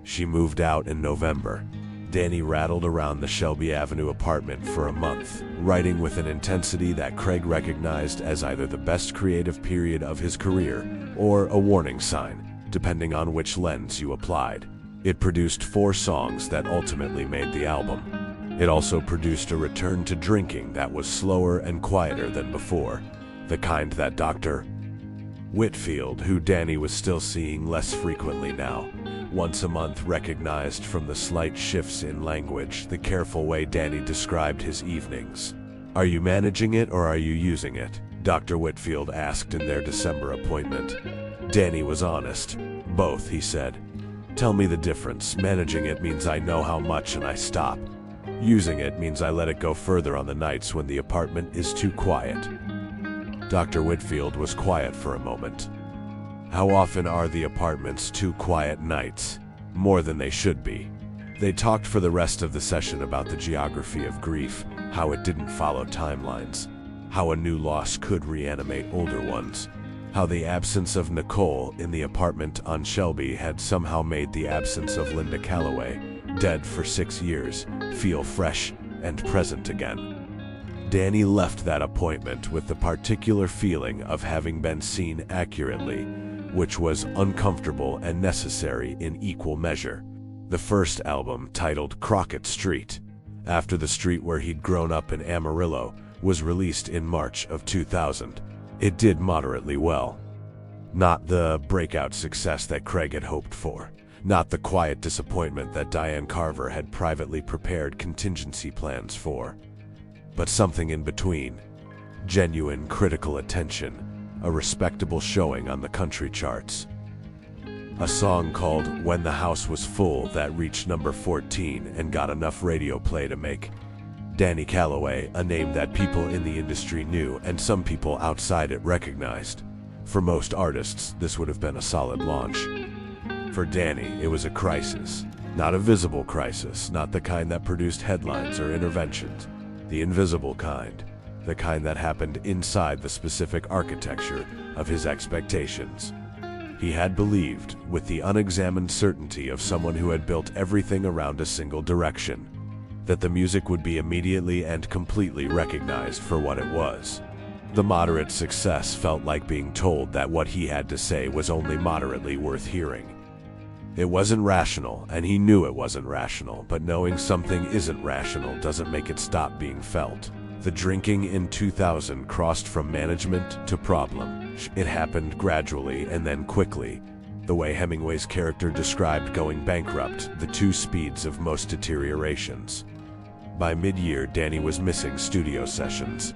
She moved out in November. Danny rattled around the Shelby Avenue apartment for a month, writing with an intensity that Craig recognized as either the best creative period of his career or a warning sign, depending on which lens you applied. It produced 4 songs that ultimately made the album. It also produced a return to drinking that was slower and quieter than before, the kind that Dr. Whitfield, who Danny was still seeing less frequently now, once a month, recognized from the slight shifts in language, the careful way Danny described his evenings. "Are you managing it or are you using it?" Dr. Whitfield asked in their December appointment. Danny was honest. "Both," he said. "Tell me the difference. Managing it means I know how much and I stop. Using it means I let it go further on the nights when the apartment is too quiet." Dr. Whitfield was quiet for a moment. "How often are the apartments too quiet nights?" "More than they should be." They talked for the rest of the session about the geography of grief, how it didn't follow timelines, how a new loss could reanimate older ones, how the absence of Nicole in the apartment on Shelby had somehow made the absence of Linda Calloway, dead for 6 years, feel fresh and present again. Danny left that appointment with the particular feeling of having been seen accurately, which was uncomfortable and necessary in equal measure. The first album, titled Crockett Street, after the street where he'd grown up in Amarillo, was released in March of 2000. It did moderately well. Not the breakout success that Craig had hoped for. Not the quiet disappointment that Diane Carver had privately prepared contingency plans for. But something in between. Genuine critical attention. A respectable showing on the country charts. A song called When the House Was Full that reached number 14 and got enough radio play to make Danny Calloway a name that people in the industry knew and some people outside it recognized. For most artists, this would have been a solid launch. For Danny, it was a crisis. Not a visible crisis, not the kind that produced headlines or interventions. The invisible kind. The kind that happened inside the specific architecture of his expectations. He had believed, with the unexamined certainty of someone who had built everything around a single direction, that the music would be immediately and completely recognized for what it was. The moderate success felt like being told that what he had to say was only moderately worth hearing. It wasn't rational, and he knew it wasn't rational, but knowing something isn't rational doesn't make it stop being felt. The drinking in 2000 crossed from management to problem. It happened gradually and then quickly. The way Hemingway's character described going bankrupt, the 2 speeds of most deteriorations. By mid-year, Danny was missing studio sessions.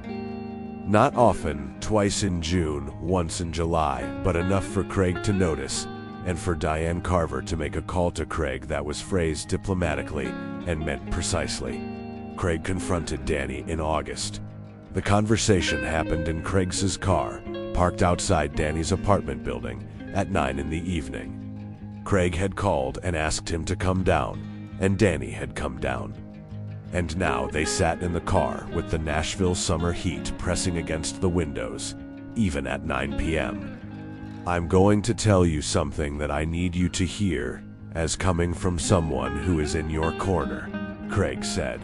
Not often, twice in June, once in July, but enough for Craig to notice, and for Diane Carver to make a call to Craig that was phrased diplomatically and meant precisely. Craig confronted Danny in August. The conversation happened in Craig's car, parked outside Danny's apartment building, at 9 in the evening. Craig had called and asked him to come down, and Danny had come down. And now they sat in the car with the Nashville summer heat pressing against the windows, even at 9 p.m. "I'm going to tell you something that I need you to hear, as coming from someone who is in your corner," Craig said.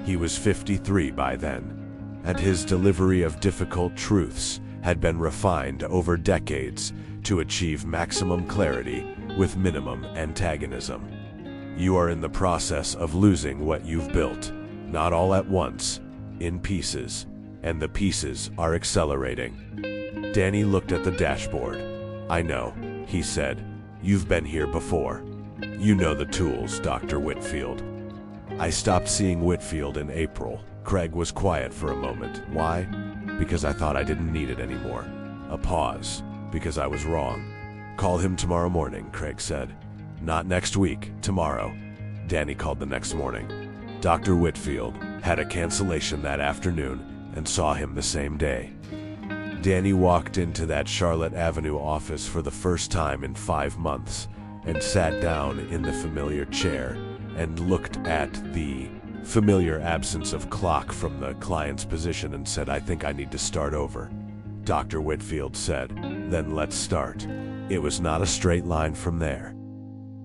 He was 53 by then, and his delivery of difficult truths had been refined over decades to achieve maximum clarity with minimum antagonism. "You are in the process of losing what you've built, not all at once, in pieces, and the pieces are accelerating." Danny looked at the dashboard. "I know," he said. "You've been here before. You know the tools, Dr. Whitfield." I stopped seeing Whitfield in April. Craig was quiet for a moment. Why? Because I thought I didn't need it anymore. A pause. Because I was wrong. Call him tomorrow morning, Craig said. Not next week, tomorrow. Danny called the next morning. Dr. Whitfield had a cancellation that afternoon and saw him the same day. Danny walked into that Charlotte Avenue office for the first time in 5 months and sat down in the familiar chair and looked at the familiar absence of clock from the client's position and said, "I think I need to start over." Dr. Whitfield said, "Then let's start." It was not a straight line from there.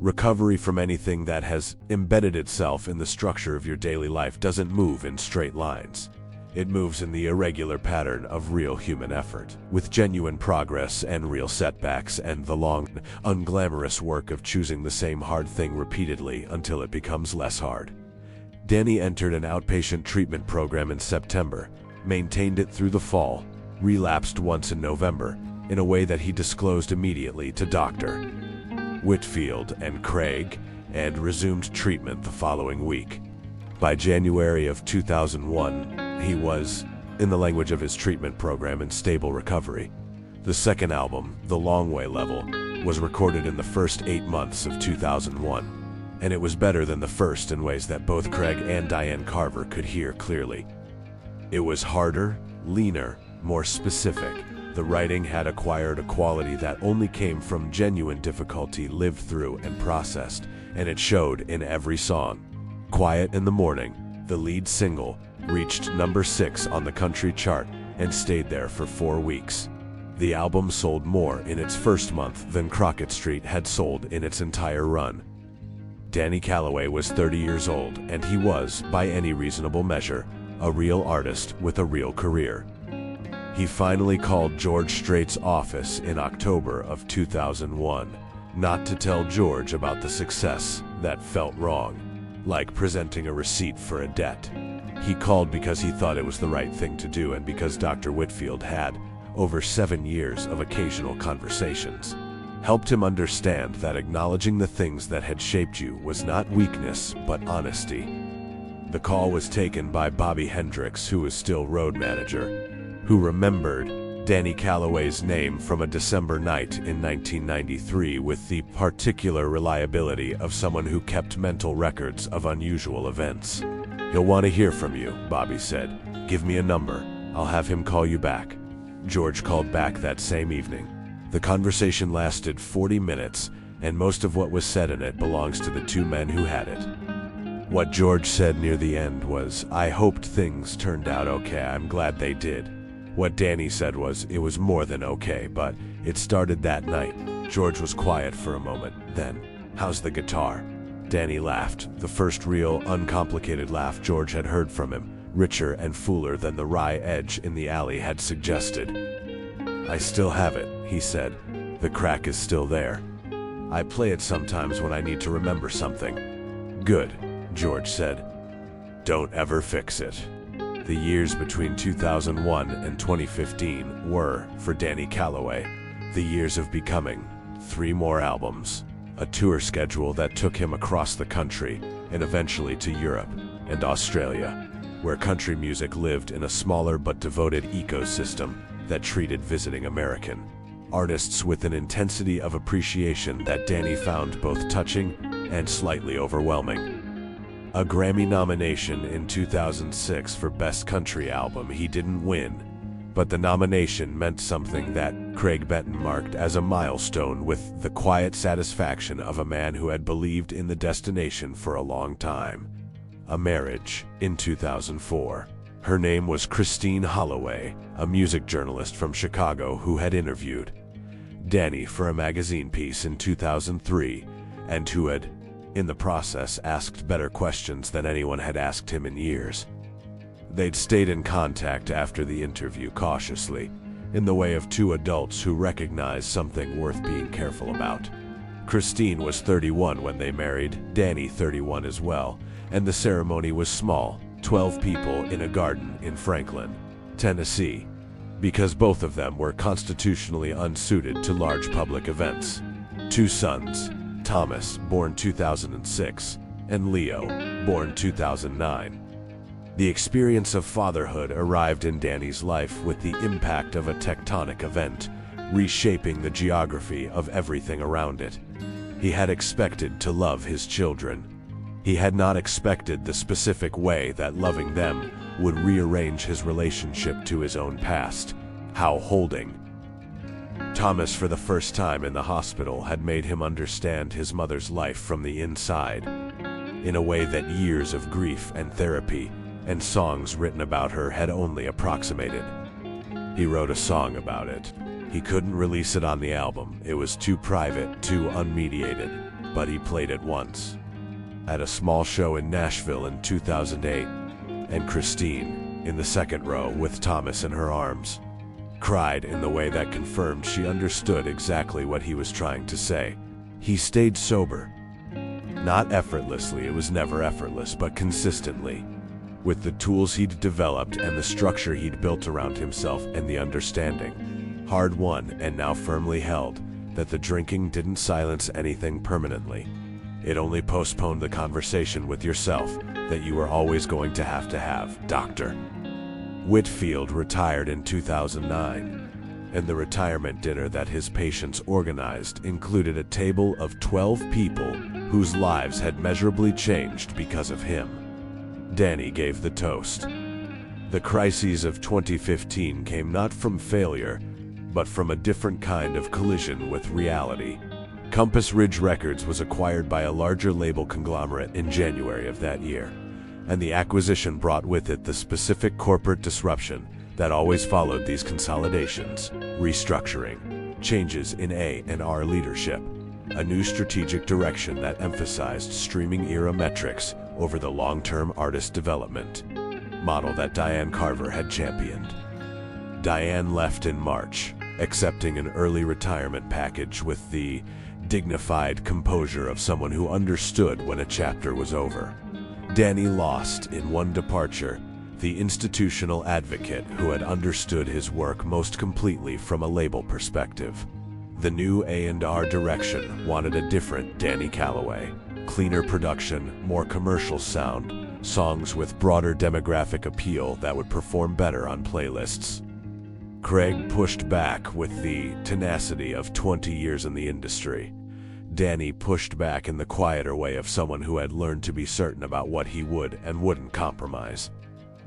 Recovery from anything that has embedded itself in the structure of your daily life doesn't move in straight lines. It moves in the irregular pattern of real human effort, with genuine progress and real setbacks and the long, unglamorous work of choosing the same hard thing repeatedly until it becomes less hard. Danny entered an outpatient treatment program in September, maintained it through the fall, relapsed once in November, in a way that he disclosed immediately to Dr. Whitfield and Craig, and resumed treatment the following week. By January of 2001, he was, in the language of his treatment program, in stable recovery. The second album, The Long Way Level, was recorded in the first 8 months of 2001, and it was better than the first in ways that both Craig and Diane Carver could hear clearly. It was harder, leaner, more specific. The writing had acquired a quality that only came from genuine difficulty lived through and processed, and it showed in every song. Quiet in the Morning, the lead single, reached number 6 on the country chart and stayed there for 4 weeks. The album sold more in its first month than Crockett Street had sold in its entire run. Danny Calloway was 30 years old, and he was, by any reasonable measure, a real artist with a real career. He finally called George Strait's office in October of 2001, not to tell George about the success that felt wrong, like presenting a receipt for a debt. He called because he thought it was the right thing to do and because Dr. Whitfield had, over 7 years of occasional conversations, helped him understand that acknowledging the things that had shaped you was not weakness, but honesty. The call was taken by Bobby Hendricks, who was still road manager, who remembered Danny Calloway's name from a December night in 1993 with the particular reliability of someone who kept mental records of unusual events. "He'll want to hear from you," Bobby said. "Give me a number. I'll have him call you back." George called back that same evening. The conversation lasted 40 minutes, and most of what was said in it belongs to the two men who had it. What George said near the end was, "I hoped things turned out okay. I'm glad they did." What Danny said was, "It was more than okay, but it started that night." George was quiet for a moment. Then, "How's the guitar?" Danny laughed, the first real, uncomplicated laugh George had heard from him, richer and fuller than the wry edge in the alley had suggested. "I still have it," he said. "The crack is still there. I play it sometimes when I need to remember something." "Good," George said. "Don't ever fix it." The years between 2001 and 2015 were, for Danny Calloway, the years of becoming. 3 more albums, a tour schedule that took him across the country and eventually to Europe and Australia, where country music lived in a smaller but devoted ecosystem that treated visiting American artists with an intensity of appreciation that Danny found both touching and slightly overwhelming. A Grammy nomination in 2006 for Best Country Album he didn't win, but the nomination meant something that Craig Benton marked as a milestone with the quiet satisfaction of a man who had believed in the destination for a long time. A marriage in 2004. Her name was Christine Holloway, a music journalist from Chicago who had interviewed Danny for a magazine piece in 2003 and who had, in the process, asked better questions than anyone had asked him in years. They'd stayed in contact after the interview cautiously, in the way of 2 adults who recognized something worth being careful about. Christine was 31 when they married, Danny 31 as well, and the ceremony was small, 12 people in a garden in Franklin, Tennessee, because both of them were constitutionally unsuited to large public events. 2 sons, Thomas, born 2006, and Leo, born 2009. The experience of fatherhood arrived in Danny's life with the impact of a tectonic event, reshaping the geography of everything around it. He had expected to love his children. He had not expected the specific way that loving them would rearrange his relationship to his own past. How holding. Thomas, for the first time in the hospital, had made him understand his mother's life from the inside, in a way that years of grief and therapy and songs written about her had only approximated. He wrote a song about it. He couldn't release it on the album. It was too private, too unmediated, but he played it once at a small show in Nashville in 2008, and Christine, in the second row with Thomas in her arms, cried in the way that confirmed she understood exactly what he was trying to say. He stayed sober. Not effortlessly, it was never effortless, but consistently, with the tools he'd developed and the structure he'd built around himself, and the understanding, hard-won and now firmly held, that the drinking didn't silence anything permanently. It only postponed the conversation with yourself that you were always going to have, Dr. Whitfield retired in 2009, and the retirement dinner that his patients organized included a table of 12 people whose lives had measurably changed because of him. Danny gave the toast. The crises of 2015 came not from failure, but from a different kind of collision with reality. Compass Ridge Records was acquired by a larger label conglomerate in January of that year, and the acquisition brought with it the specific corporate disruption that always followed these consolidations: restructuring, changes in A&R leadership, a new strategic direction that emphasized streaming-era metrics over the long-term artist development model that Diane Carver had championed. Diane left in March, accepting an early retirement package with the dignified composure of someone who understood when a chapter was over. Danny lost, in one departure, the institutional advocate who had understood his work most completely from a label perspective. The new A&R direction wanted a different Danny Calloway: cleaner production, more commercial sound, songs with broader demographic appeal that would perform better on playlists. Craig pushed back with the tenacity of 20 years in the industry. Danny pushed back in the quieter way of someone who had learned to be certain about what he would and wouldn't compromise.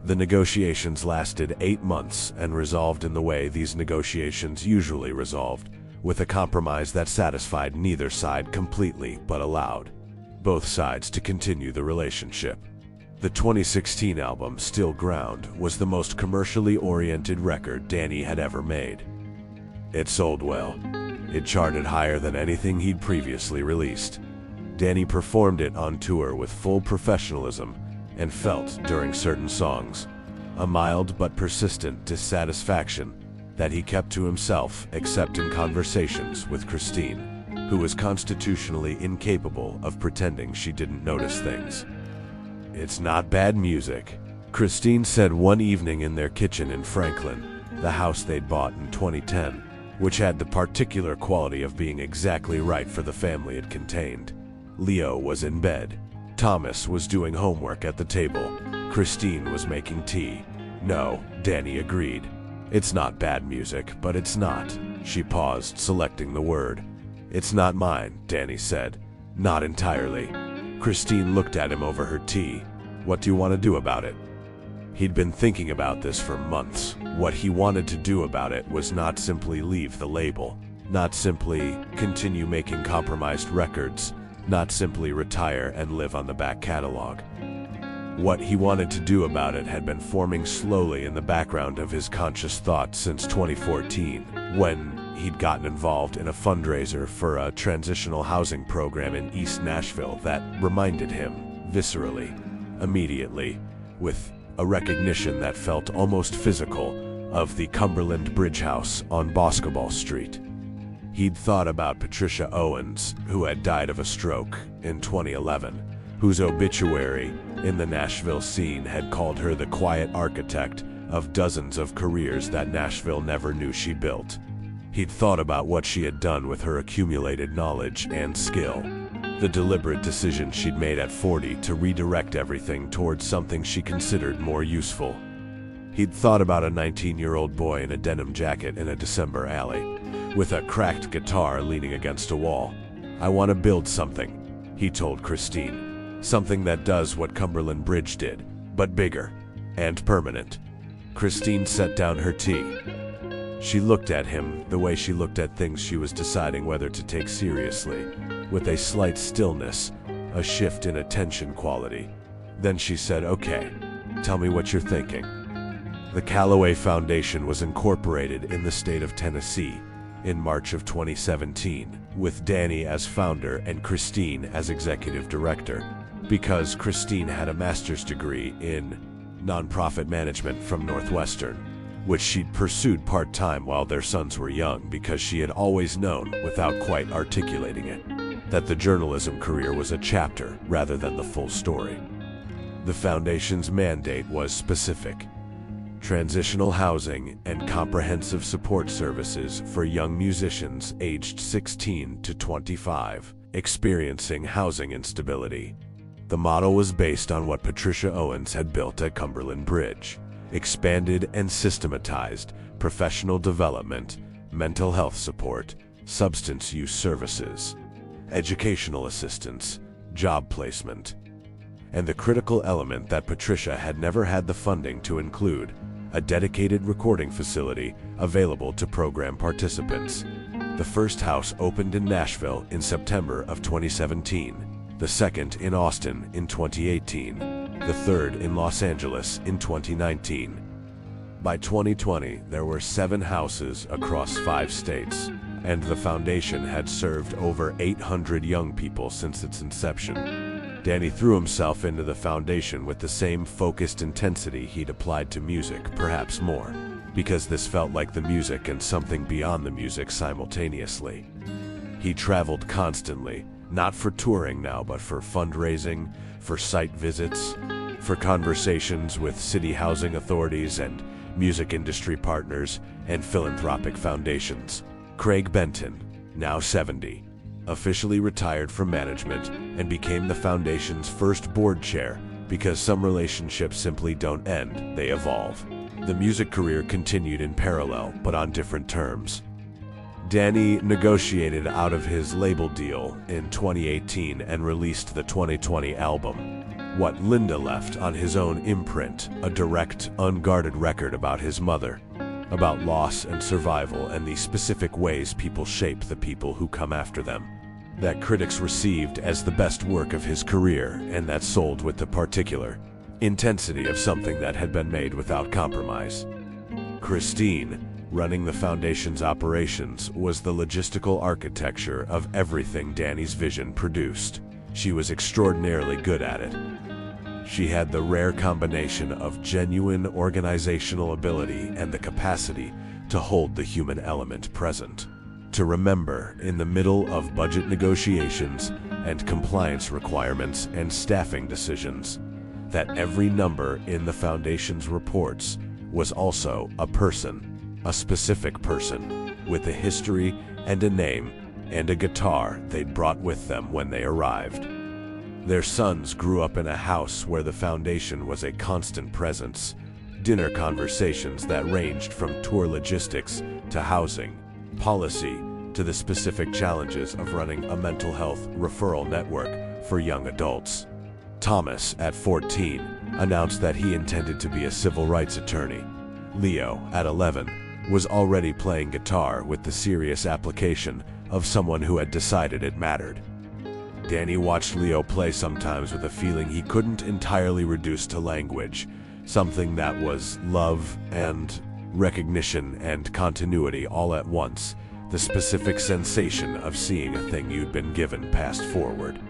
The negotiations lasted 8 months and resolved in the way these negotiations usually resolved, with a compromise that satisfied neither side completely but allowed both sides to continue the relationship. The 2016 album, Still Ground, was the most commercially oriented record Danny had ever made. It sold well. It charted higher than anything he'd previously released. Danny performed it on tour with full professionalism and felt, during certain songs, a mild but persistent dissatisfaction that he kept to himself except in conversations with Christine, who was constitutionally incapable of pretending she didn't notice things. "It's not bad music," Christine said one evening in their kitchen in Franklin, the house they'd bought in 2010, which had the particular quality of being exactly right for the family it contained. Leo was in bed. Thomas was doing homework at the table. Christine was making tea. "No," Danny agreed. "It's not bad music, but it's not." She paused, selecting the word. "It's not mine," Danny said. "Not entirely." Christine looked at him over her tea. "What do you want to do about it?" He'd been thinking about this for months. What he wanted to do about it was not simply leave the label, not simply continue making compromised records, not simply retire and live on the back catalog. What he wanted to do about it had been forming slowly in the background of his conscious thought since 2014, when he'd gotten involved in a fundraiser for a transitional housing program in East Nashville that reminded him, viscerally, immediately, with a recognition that felt almost physical, of the Cumberland Bridge House on Boscobel Street. He'd thought about Patricia Owens, who had died of a stroke in 2011, whose obituary in the Nashville scene had called her the quiet architect of dozens of careers that Nashville never knew she built. He'd thought about what she had done with her accumulated knowledge and skill, the deliberate decision she'd made at 40 to redirect everything towards something she considered more useful. He'd thought about a 19-year-old boy in a denim jacket in a December alley, with a cracked guitar leaning against a wall. "I want to build something," he told Christine. "Something that does what Cumberland Bridge did, but bigger and permanent." Christine set down her tea. She looked at him the way she looked at things she was deciding whether to take seriously, with a slight stillness, a shift in attention quality. Then she said, "Okay, tell me what you're thinking." The Callaway Foundation was incorporated in the state of Tennessee in March of 2017, with Danny as founder and Christine as executive director, because Christine had a master's degree in nonprofit management from Northwestern, which she'd pursued part-time while their sons were young, because she had always known, without quite articulating it, that the journalism career was a chapter rather than the full story. The foundation's mandate was specific: transitional housing and comprehensive support services for young musicians aged 16 to 25 experiencing housing instability. The model was based on what Patricia Owens had built at Cumberland Bridge: expanded and systematized professional development, mental health support, substance use services, educational assistance, job placement, and the critical element that Patricia had never had the funding to include: a dedicated recording facility available to program participants. The first house opened in Nashville in September of 2017, the second in Austin in 2018, the third in Los Angeles in 2019. By 2020, there were 7 houses across 5 states, and the foundation had served over 800 young people since its inception. Danny threw himself into the foundation with the same focused intensity he'd applied to music, perhaps more, because this felt like the music and something beyond the music simultaneously. He traveled constantly, not for touring now, but for fundraising, for site visits, for conversations with city housing authorities and music industry partners and philanthropic foundations. Craig Benton, now 70, officially retired from management and became the foundation's first board chair, because some relationships simply don't end, they evolve. The music career continued in parallel, but on different terms. Danny negotiated out of his label deal in 2018 and released the 2020 album, What Linda Left, on his own imprint, a direct, unguarded record about his mother, about loss and survival and the specific ways people shape the people who come after them, that critics received as the best work of his career, and that sold with the particular intensity of something that had been made without compromise. Christine, running the foundation's operations, was the logistical architecture of everything Danny's vision produced. She was extraordinarily good at it. She had the rare combination of genuine organizational ability and the capacity to hold the human element present, to remember, in the middle of budget negotiations and compliance requirements and staffing decisions, that every number in the foundation's reports was also a person, a specific person, with a history and a name and a guitar they'd brought with them when they arrived. Their sons grew up in a house where the foundation was a constant presence, dinner conversations that ranged from tour logistics to housing, policy, to the specific challenges of running a mental health referral network for young adults. Thomas, at 14, announced that he intended to be a civil rights attorney. Leo, at 11, was already playing guitar with the serious application of someone who had decided it mattered. Danny watched Leo play sometimes with a feeling he couldn't entirely reduce to language, something that was love and recognition and continuity all at once, the specific sensation of seeing a thing you'd been given passed forward.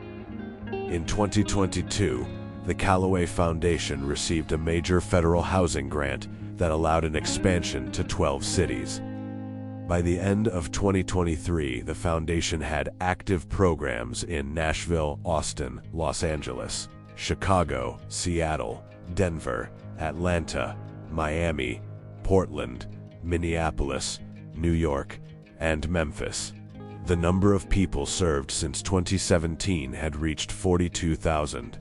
In 2022, the Callaway Foundation received a major federal housing grant that allowed an expansion to 12 cities. By the end of 2023, the foundation had active programs in Nashville, Austin, Los Angeles, Chicago, Seattle, Denver, Atlanta, Miami, Portland, Minneapolis, New York, and Memphis. The number of people served since 2017 had reached 42,000.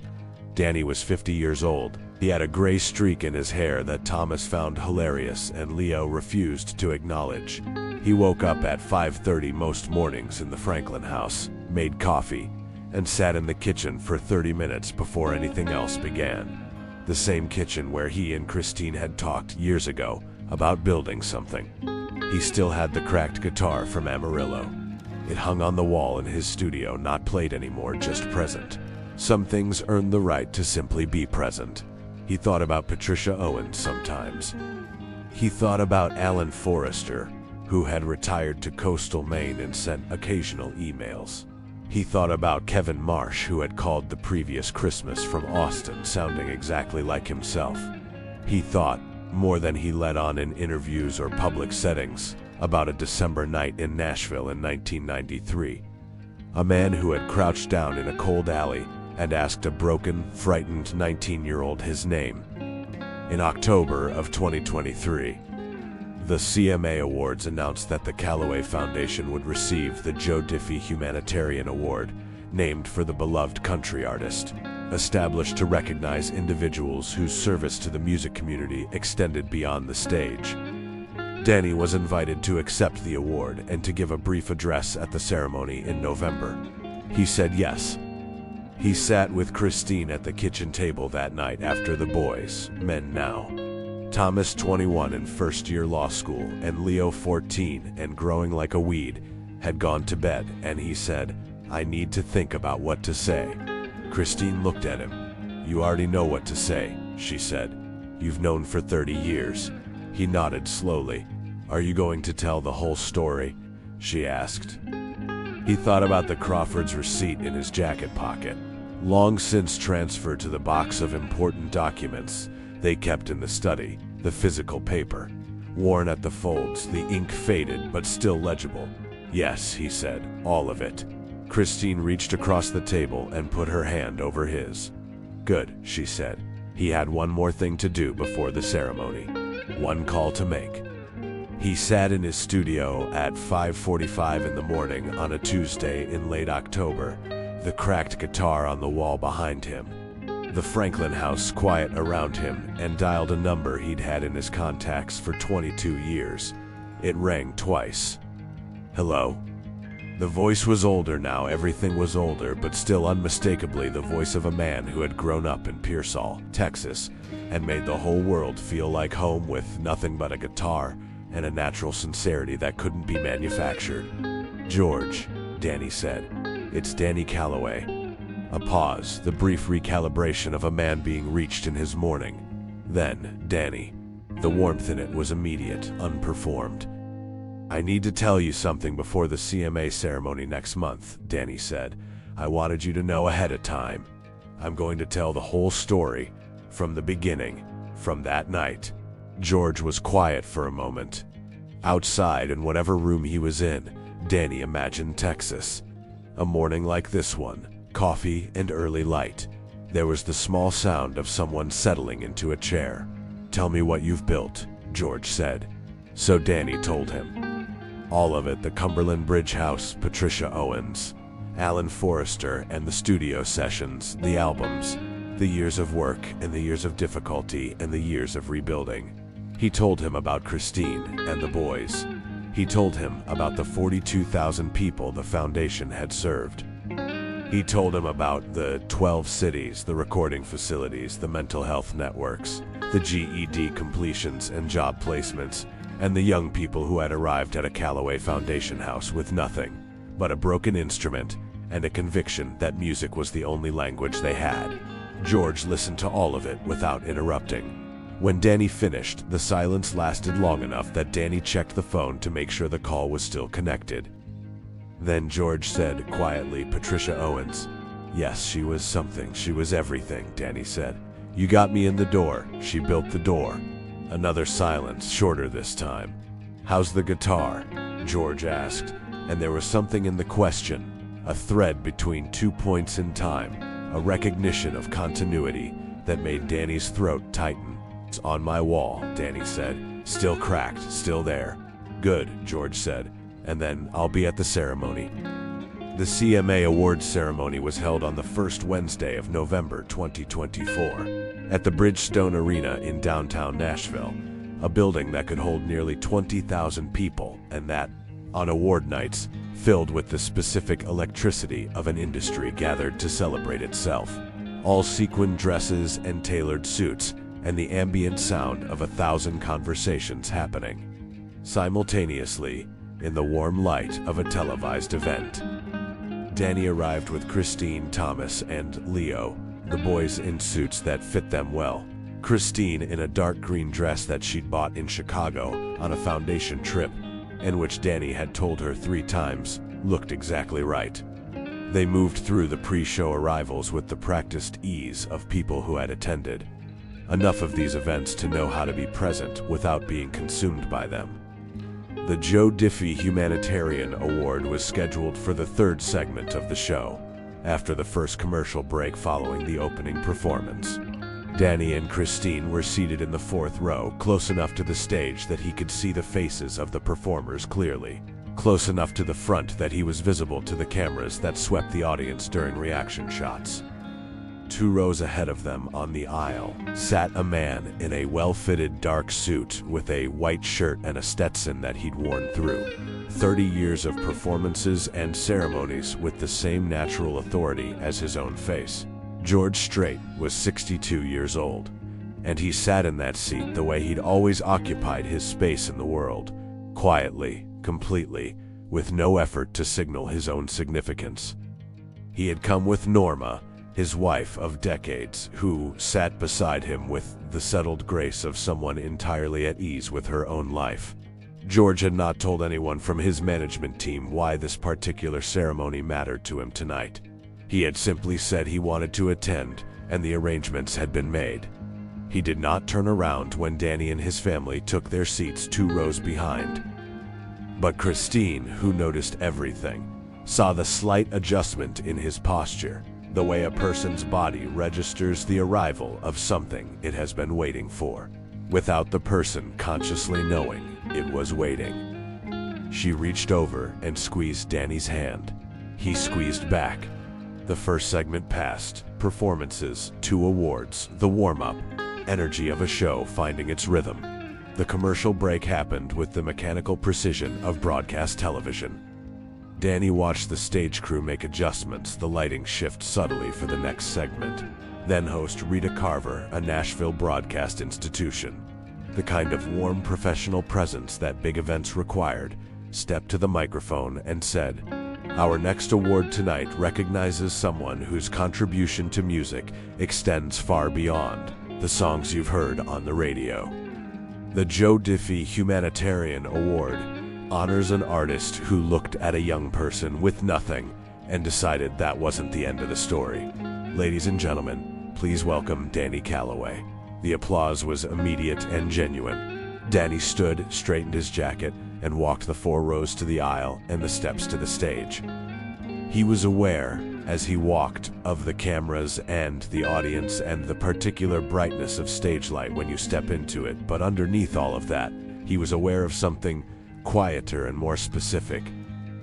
Danny was 50 years old, He had a gray streak in his hair that Thomas found hilarious and Leo refused to acknowledge. He woke up at 5:30 most mornings in the Franklin house, made coffee, and sat in the kitchen for 30 minutes before anything else began. The same kitchen where he and Christine had talked years ago about building something. He still had the cracked guitar from Amarillo. It hung on the wall in his studio, not played anymore, just present. Some things earn the right to simply be present. He thought about Patricia Owens sometimes. He thought about Alan Forrester, who had retired to coastal Maine and sent occasional emails. He thought about Kevin Marsh, who had called the previous Christmas from Austin, sounding exactly like himself. He thought, more than he let on in interviews or public settings, about a December night in Nashville in 1993. A man who had crouched down in a cold alley and asked a broken, frightened 19-year-old his name. In October of 2023, the CMA Awards announced that the Callaway Foundation would receive the Joe Diffie Humanitarian Award, named for the beloved country artist, established to recognize individuals whose service to the music community extended beyond the stage. Danny was invited to accept the award and to give a brief address at the ceremony in November. He said yes. He sat with Christine at the kitchen table that night after the boys, men now, Thomas 21 in first-year law school and Leo 14 and growing like a weed, had gone to bed, and he said, "I need to think about what to say." Christine looked at him. "You already know what to say," she said. "You've known for 30 years. He nodded slowly. "Are you going to tell the whole story?" she asked. He thought about the Crawford's receipt in his jacket pocket, long since transferred to the box of important documents they kept in the study, the physical paper, worn at the folds, the ink faded but still legible. "Yes," he said, "all of it." Christine reached across the table and put her hand over his. "Good," she said. He had one more thing to do before the ceremony, one call to make. He sat in his studio at 5:45 in the morning on a Tuesday in late October, the cracked guitar on the wall behind him, the Franklin house quiet around him, and dialed a number he'd had in his contacts for 22 years. It rang twice. "Hello?" The voice was older now, everything was older, but still unmistakably the voice of a man who had grown up in Pearsall, Texas, and made the whole world feel like home with nothing but a guitar and a natural sincerity that couldn't be manufactured. "George," Danny said. "It's Danny Callaway." A pause, the brief recalibration of a man being reached in his morning. Then, "Danny." The warmth in it was immediate, unperformed. "I need to tell you something before the CMA ceremony next month," Danny said. "I wanted you to know ahead of time. I'm going to tell the whole story, from the beginning, from that night." George was quiet for a moment. Outside, in whatever room he was in, Danny imagined Texas. A morning like this one, coffee and early light. There was the small sound of someone settling into a chair. "Tell me what you've built," George said. So Danny told him. All of it, the Cumberland Bridge house, Patricia Owens, Alan Forrester, and the studio sessions, the albums, the years of work and the years of difficulty and the years of rebuilding. He told him about Christine and the boys. He told him about the 42,000 people the foundation had served. He told him about the 12 cities, the recording facilities, the mental health networks, the GED completions and job placements, and the young people who had arrived at a Callaway Foundation house with nothing but a broken instrument and a conviction that music was the only language they had. George listened to all of it without interrupting. When Danny finished, the silence lasted long enough that Danny checked the phone to make sure the call was still connected. Then George said quietly, "Patricia Owens." "Yes, she was something. She was everything," Danny said. "You got me in the door. She built the door." Another silence, shorter this time. "How's the guitar?" George asked, and there was something in the question, a thread between 2 points in time, a recognition of continuity that made Danny's throat tighten. "It's on my wall," Danny said. "Still cracked, still there." "Good," George said, "and then I'll be at the ceremony." The CMA Awards ceremony was held on the first Wednesday of November 2024. at the Bridgestone Arena in downtown Nashville, a building that could hold nearly 20,000 people, and that, on award nights, filled with the specific electricity of an industry gathered to celebrate itself. All sequin dresses and tailored suits, and the ambient sound of 1,000 conversations happening simultaneously in the warm light of a televised event. Danny arrived with Christine, Thomas, and Leo, the boys in suits that fit them well. Christine in a dark green dress that she'd bought in Chicago on a foundation trip, and which Danny had told her 3 times looked exactly right. They moved through the pre-show arrivals with the practiced ease of people who had attended enough of these events to know how to be present without being consumed by them. The Joe Diffie Humanitarian Award was scheduled for the 3rd segment of the show, after the first commercial break following the opening performance. Danny and Christine were seated in the 4th row, close enough to the stage that he could see the faces of the performers clearly, close enough to the front that he was visible to the cameras that swept the audience during reaction shots. 2 rows ahead of them on the aisle sat a man in a well-fitted dark suit with a white shirt and a Stetson that he'd worn through 30 years of performances and ceremonies with the same natural authority as his own face. George Strait was 62 years old, and he sat in that seat the way he'd always occupied his space in the world, quietly, completely, with no effort to signal his own significance. He had come with Norma, his wife of decades, who sat beside him with the settled grace of someone entirely at ease with her own life. George had not told anyone from his management team why this particular ceremony mattered to him tonight. He had simply said he wanted to attend, and the arrangements had been made. He did not turn around when Danny and his family took their seats 2 rows behind. But Christine, who noticed everything, saw the slight adjustment in his posture, the way a person's body registers the arrival of something it has been waiting for, without the person consciously knowing it was waiting. She reached over and squeezed Danny's hand. He squeezed back. The first segment passed, performances, 2 awards, the warm-up, energy of a show finding its rhythm. The commercial break happened with the mechanical precision of broadcast television. Danny watched the stage crew make adjustments, the lighting shift subtly for the next segment. Then host Rita Carver, a Nashville broadcast institution, the kind of warm professional presence that big events required, stepped to the microphone and said, "Our next award tonight recognizes someone whose contribution to music extends far beyond the songs you've heard on the radio. The Joe Diffie Humanitarian Award honors an artist who looked at a young person with nothing and decided that wasn't the end of the story. Ladies and gentlemen, please welcome Danny Calloway." The applause was immediate and genuine. Danny stood, straightened his jacket, and walked the 4 rows to the aisle and the steps to the stage. He was aware, as he walked, of the cameras and the audience and the particular brightness of stage light when you step into it, but underneath all of that, he was aware of something quieter and more specific.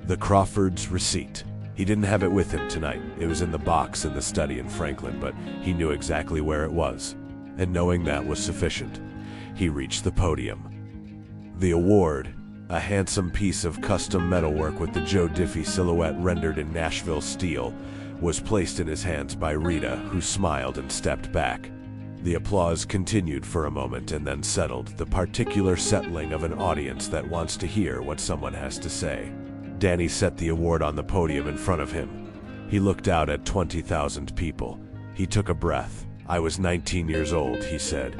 The Crawford's receipt. He didn't have it with him tonight. It was in the box in the study in Franklin, but he knew exactly where it was. And knowing that was sufficient. He reached the podium. The award, a handsome piece of custom metalwork with the Joe Diffie silhouette rendered in Nashville steel, was placed in his hands by Rita, who smiled and stepped back. The applause continued for a moment and then settled, the particular settling of an audience that wants to hear what someone has to say. Danny set the award on the podium in front of him. He looked out at 20,000 people. He took a breath. "I was 19 years old," he said.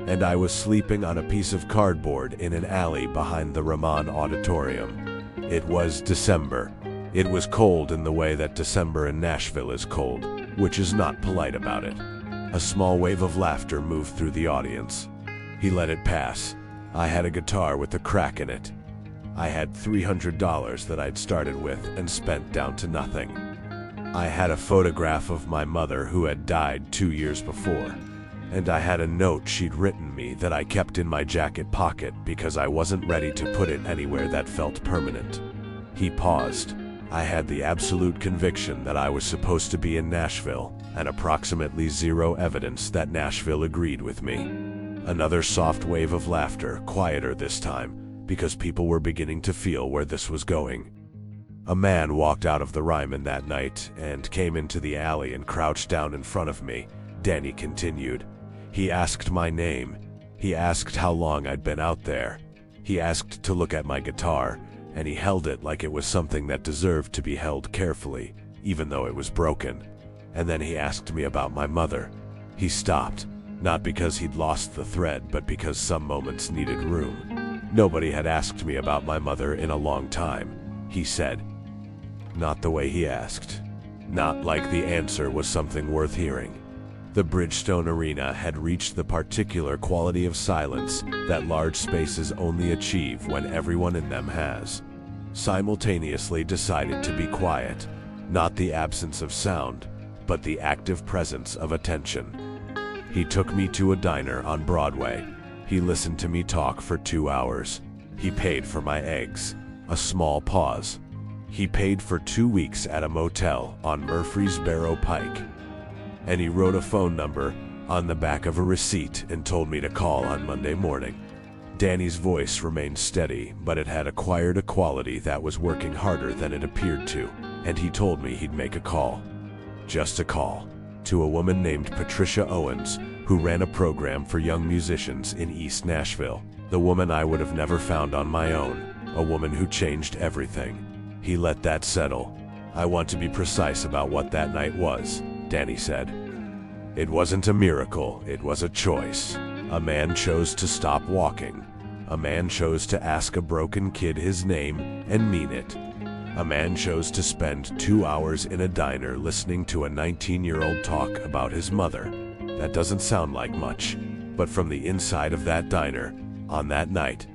"And I was sleeping on a piece of cardboard in an alley behind the Raman Auditorium. It was December. It was cold in the way that December in Nashville is cold, which is not polite about it." A small wave of laughter moved through the audience. He let it pass. "I had a guitar with a crack in it. I had $300 that I'd started with and spent down to nothing. I had a photograph of my mother who had died 2 years before, and I had a note she'd written me that I kept in my jacket pocket because I wasn't ready to put it anywhere that felt permanent." He paused. I had the absolute conviction that I was supposed to be in Nashville, and approximately zero evidence that Nashville agreed with me. Another soft wave of laughter, quieter this time, because people were beginning to feel where this was going. A man walked out of the Ryman that night and came into the alley and crouched down in front of me, Danny continued. He asked my name. He asked how long I'd been out there. He asked to look at my guitar, and he held it like it was something that deserved to be held carefully, even though it was broken. And then he asked me about my mother. He stopped, not because he'd lost the thread, but because some moments needed room. Nobody had asked me about my mother in a long time, he said. Not the way he asked. Not like the answer was something worth hearing. The Bridgestone Arena had reached the particular quality of silence that large spaces only achieve when everyone in them has simultaneously decided to be quiet, not the absence of sound, but the active presence of attention. He took me to a diner on Broadway. He listened to me talk for 2 hours. He paid for my eggs. A small pause. He paid for 2 weeks at a motel on Murfreesboro Pike. And he wrote a phone number on the back of a receipt and told me to call on Monday morning. Danny's voice remained steady, but it had acquired a quality that was working harder than it appeared to, and he told me he'd make a call. Just a call. To a woman named Patricia Owens, who ran a program for young musicians in East Nashville. The woman I would have never found on my own. A woman who changed everything. He let that settle. I want to be precise about what that night was, Danny said. It wasn't a miracle, it was a choice. A man chose to stop walking. A man chose to ask a broken kid his name and mean it. A man chose to spend 2 hours in a diner listening to a 19-year-old talk about his mother. That doesn't sound like much, but from the inside of that diner, on that night,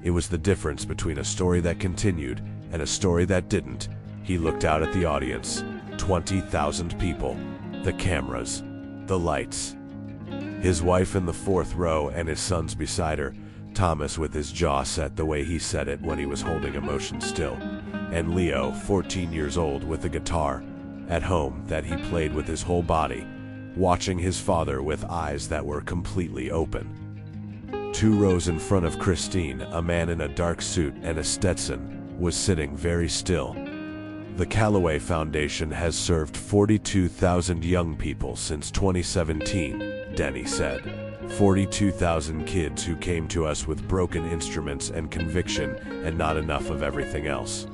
it was the difference between a story that continued and a story that didn't. He looked out at the audience, 20,000 people, the cameras, the lights. His wife in the 4th row and his sons beside her, Thomas with his jaw set the way he said it when he was holding emotion still, and Leo, 14 years old, with a guitar, at home that he played with his whole body, watching his father with eyes that were completely open. 2 rows in front of Christine, a man in a dark suit and a Stetson, was sitting very still. The Callaway Foundation has served 42,000 young people since 2017, Denny said. 42,000 kids who came to us with broken instruments and conviction and not enough of everything else.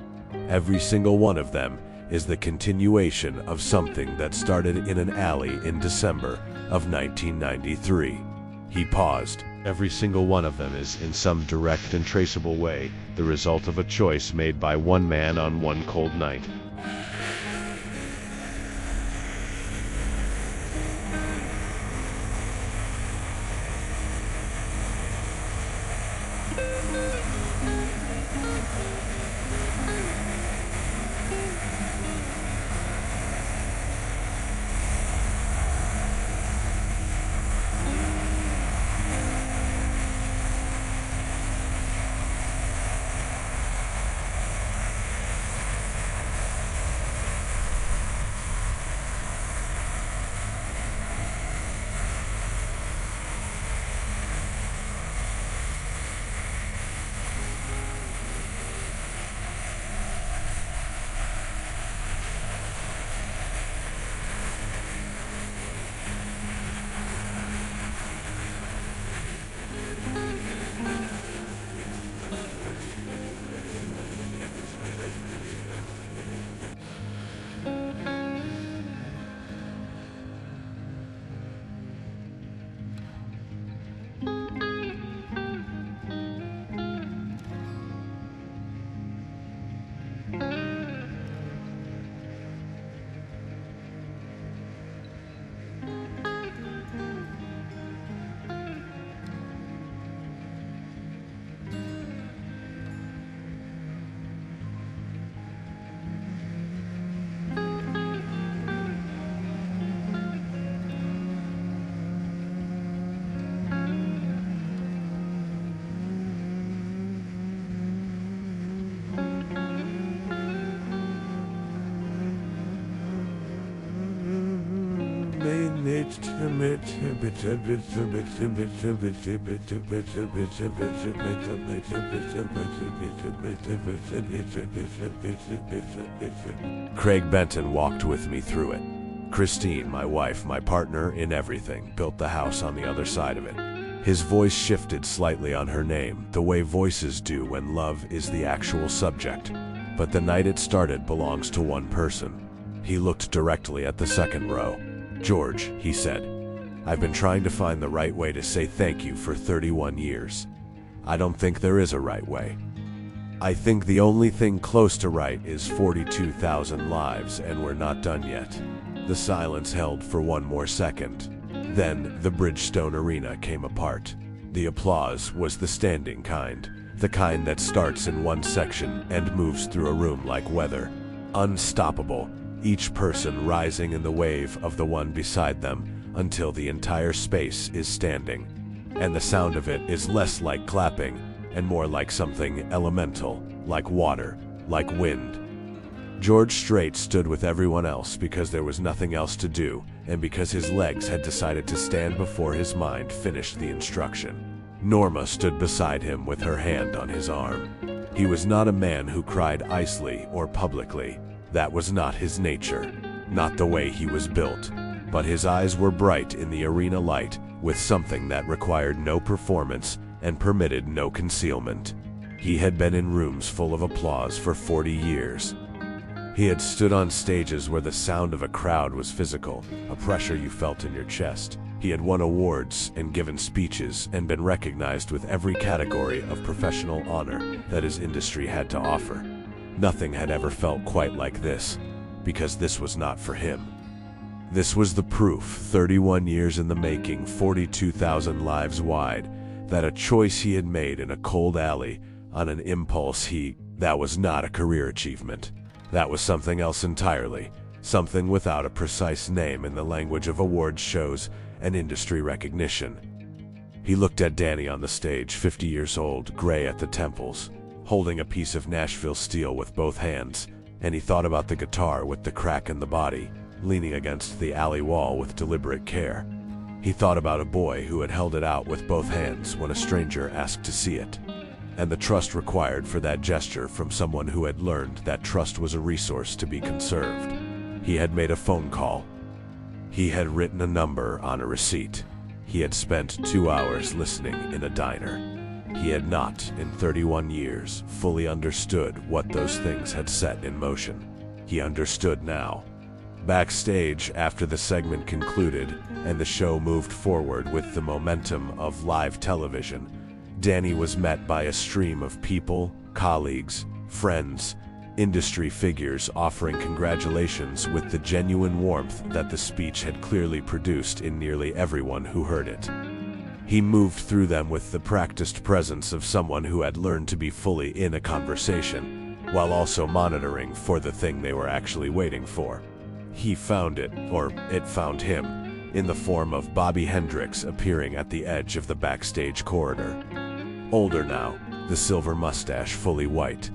Every single one of them is the continuation of something that started in an alley in December of 1993. He paused. Every single one of them is, in some direct and traceable way, the result of a choice made by one man on one cold night. Craig Benton walked with me through it. Christine, my wife, my partner in everything, built the house on the other side of it. His voice shifted slightly on her name, the way voices do when love is the actual subject. But the night it started belongs to one person. He looked directly at the second row. "George," he said, "I've been trying to find the right way to say thank you for 31 years. I don't think there is a right way. I think the only thing close to right is 42,000 lives, and we're not done yet." The silence held for one more second. Then the Bridgestone Arena came apart. The applause was the standing kind, the kind that starts in one section and moves through a room like weather. Unstoppable, each person rising in the wave of the one beside them until the entire space is standing. And the sound of it is less like clapping and more like something elemental, like water, like wind. George Strait stood with everyone else because there was nothing else to do, and because his legs had decided to stand before his mind finished the instruction. Norma stood beside him with her hand on his arm. He was not a man who cried icily or publicly. That was not his nature, not the way he was built. But his eyes were bright in the arena light, with something that required no performance and permitted no concealment. He had been in rooms full of applause for 40 years. He had stood on stages where the sound of a crowd was physical, a pressure you felt in your chest. He had won awards and given speeches and been recognized with every category of professional honor that his industry had to offer. Nothing had ever felt quite like this, because this was not for him. This was the proof, 31 years in the making, 42,000 lives wide, that a choice he had made in a cold alley on an impulse that was not a career achievement. That was something else entirely, something without a precise name in the language of awards shows and industry recognition. He looked at Danny on the stage, 50 years old, gray at the temples, holding a piece of Nashville steel with both hands, and he thought about the guitar with the crack in the body, leaning against the alley wall with deliberate care. He thought about a boy who had held it out with both hands when a stranger asked to see it, and the trust required for that gesture from someone who had learned that trust was a resource to be conserved. He had made a phone call. He had written a number on a receipt. He had spent 2 hours listening in a diner. He had not, in 31 years, fully understood what those things had set in motion. He understood now. Backstage, after the segment concluded and the show moved forward with the momentum of live television, Danny was met by a stream of people, colleagues, friends, industry figures offering congratulations with the genuine warmth that the speech had clearly produced in nearly everyone who heard it. He moved through them with the practiced presence of someone who had learned to be fully in a conversation, while also monitoring for the thing they were actually waiting for. He found it, or it found him, in the form of Bobby Hendricks appearing at the edge of the backstage corridor. Older now, the silver mustache fully white,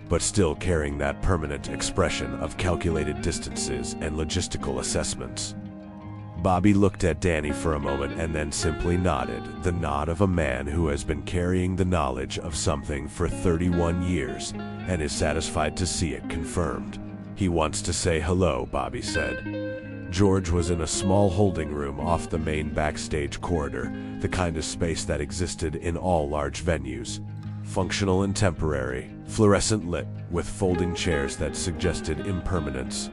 but still carrying that permanent expression of calculated distances and logistical assessments. Bobby looked at Danny for a moment and then simply nodded, the nod of a man who has been carrying the knowledge of something for 31 years and is satisfied to see it confirmed. "He wants to say hello," Bobby said. George was in a small holding room off the main backstage corridor, the kind of space that existed in all large venues. Functional and temporary, fluorescent lit, with folding chairs that suggested impermanence.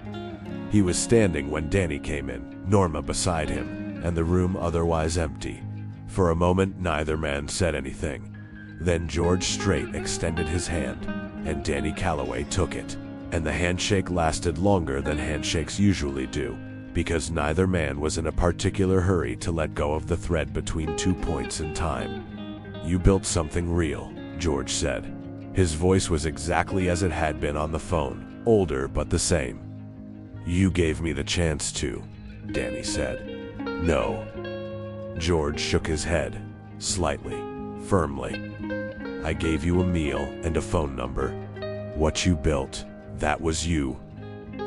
He was standing when Danny came in, Norma beside him, and the room otherwise empty. For a moment, neither man said anything. Then George Strait extended his hand, and Danny Calloway took it. And the handshake lasted longer than handshakes usually do, because neither man was in a particular hurry to let go of the thread between 2 points in time. "You built something real," George said. His voice was exactly as it had been on the phone, older but the same. "You gave me the chance to," Danny said. "No." George shook his head, slightly, firmly. "I gave you a meal and a phone number. What you built, that was you,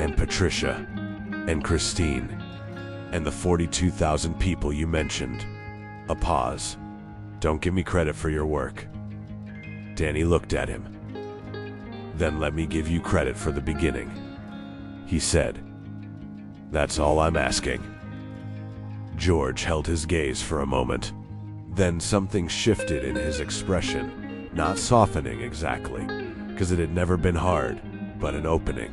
and Patricia, and Christine. And the 42,000 people you mentioned. A pause. Don't give me credit for your work. Danny looked at him. Then let me give you credit for the beginning, he said. That's all I'm asking. George held his gaze for a moment. Then something shifted in his expression, not softening exactly, because it had never been hard, but an opening.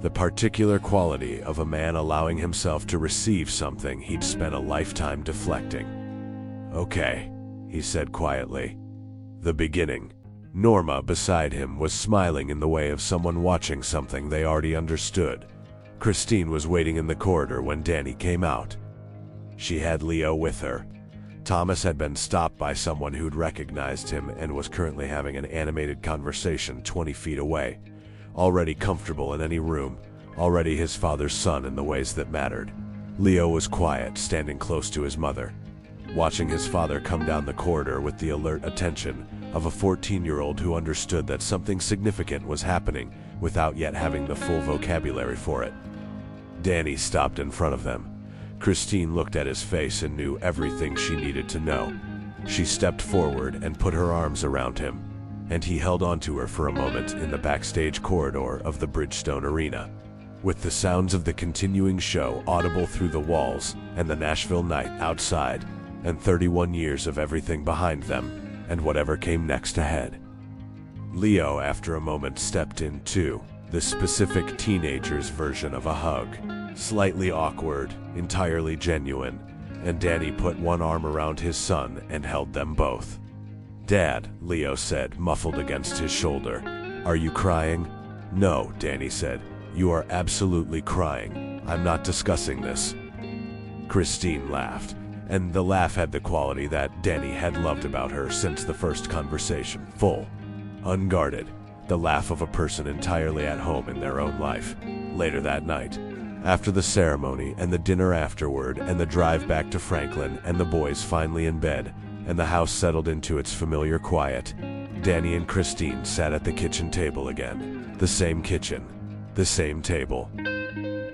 The particular quality of a man allowing himself to receive something he'd spent a lifetime deflecting. Okay, he said quietly. The beginning. Norma, beside him, was smiling in the way of someone watching something they already understood. Christine was waiting in the corridor when Danny came out. She had Leo with her. Thomas had been stopped by someone who'd recognized him and was currently having an animated conversation 20 feet away. Already comfortable in any room, already his father's son in the ways that mattered. Leo was quiet, standing close to his mother, watching his father come down the corridor with the alert attention of a 14-year-old who understood that something significant was happening without yet having the full vocabulary for it. Danny stopped in front of them. Christine looked at his face and knew everything she needed to know. She stepped forward and put her arms around him, and he held onto her for a moment in the backstage corridor of the Bridgestone Arena. With the sounds of the continuing show audible through the walls, and the Nashville night outside, and 31 years of everything behind them, and whatever came next ahead. Leo, after a moment, stepped in too, the specific teenager's version of a hug. Slightly awkward, entirely genuine, and Danny put one arm around his son and held them both. Dad, Leo said, muffled against his shoulder. Are you crying? No, Danny said. You are absolutely crying. I'm not discussing this. Christine laughed, and the laugh had the quality that Danny had loved about her since the first conversation. Full, unguarded, the laugh of a person entirely at home in their own life. Later that night, after the ceremony and the dinner afterward and the drive back to Franklin and the boys finally in bed, and the house settled into its familiar quiet, Danny and Christine sat at the kitchen table again. The same kitchen, the same table.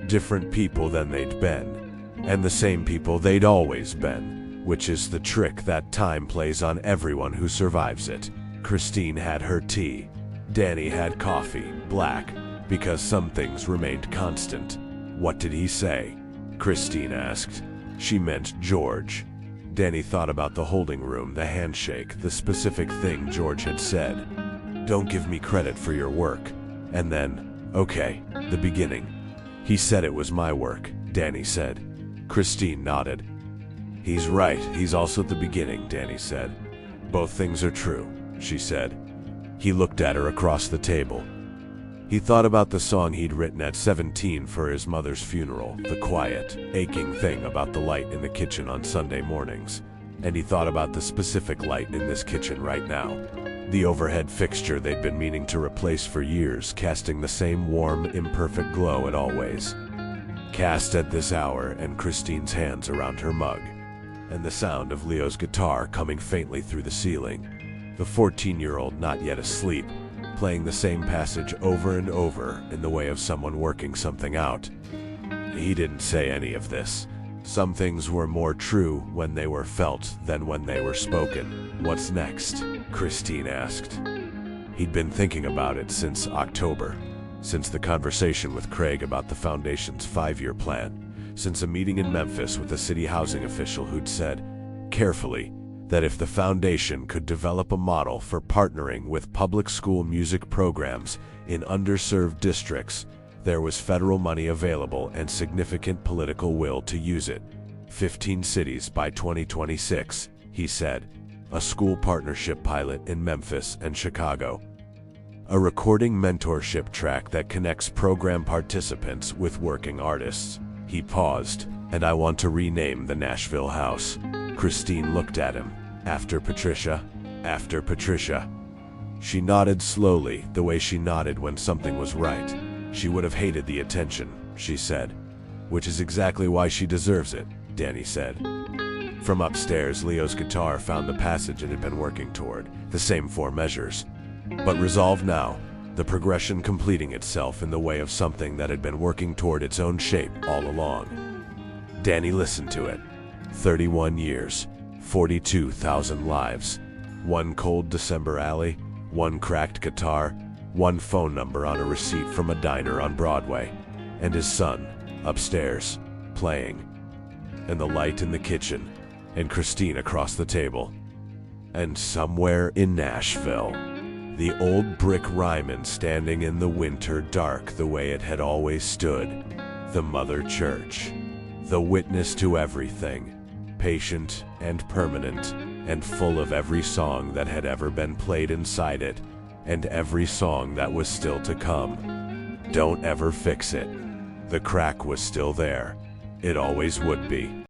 Different people than they'd been, and the same people they'd always been, which is the trick that time plays on everyone who survives it. Christine had her tea. Danny had coffee, black, because some things remained constant. What did he say? Christine asked. She meant George. Danny thought about the holding room, the handshake, the specific thing George had said. Don't give me credit for your work. And then, okay, the beginning. He said it was my work, Danny said. Christine nodded. He's right, he's also the beginning, Danny said. Both things are true, she said. He looked at her across the table. He thought about the song he'd written at 17 for his mother's funeral, the quiet, aching thing about the light in the kitchen on Sunday mornings. And he thought about the specific light in this kitchen right now. The overhead fixture they'd been meaning to replace for years, casting the same warm, imperfect glow it always cast at this hour, and Christine's hands around her mug, and the sound of Leo's guitar coming faintly through the ceiling. The 14-year-old not yet asleep, playing the same passage over and over in the way of someone working something out. He didn't say any of this. Some things were more true when they were felt than when they were spoken. What's next? Christine asked. He'd been thinking about it since October, since the conversation with Craig about the Foundation's 5-year plan, since a meeting in Memphis with a city housing official who'd said, carefully, that if the Foundation could develop a model for partnering with public school music programs in underserved districts, there was federal money available and significant political will to use it. 15 cities by 2026, he said. A school partnership pilot in Memphis and Chicago. A recording mentorship track that connects program participants with working artists. He paused, and I want to rename the Nashville House. Christine looked at him. After Patricia. After Patricia. She nodded slowly, the way she nodded when something was right. She would have hated the attention, she said. Which is exactly why she deserves it, Danny said. From upstairs, Leo's guitar found the passage it had been working toward, the same 4 measures. But resolved now, the progression completing itself in the way of something that had been working toward its own shape all along. Danny listened to it. 31 years, 42,000 lives, one cold December alley, one cracked guitar, one phone number on a receipt from a diner on Broadway, and his son, upstairs, playing, and the light in the kitchen, and Christine across the table. And somewhere in Nashville, the old brick Ryman standing in the winter dark the way it had always stood, the Mother Church, the witness to everything, patient and permanent, and full of every song that had ever been played inside it, and every song that was still to come. Don't ever fix it. The crack was still there. It always would be.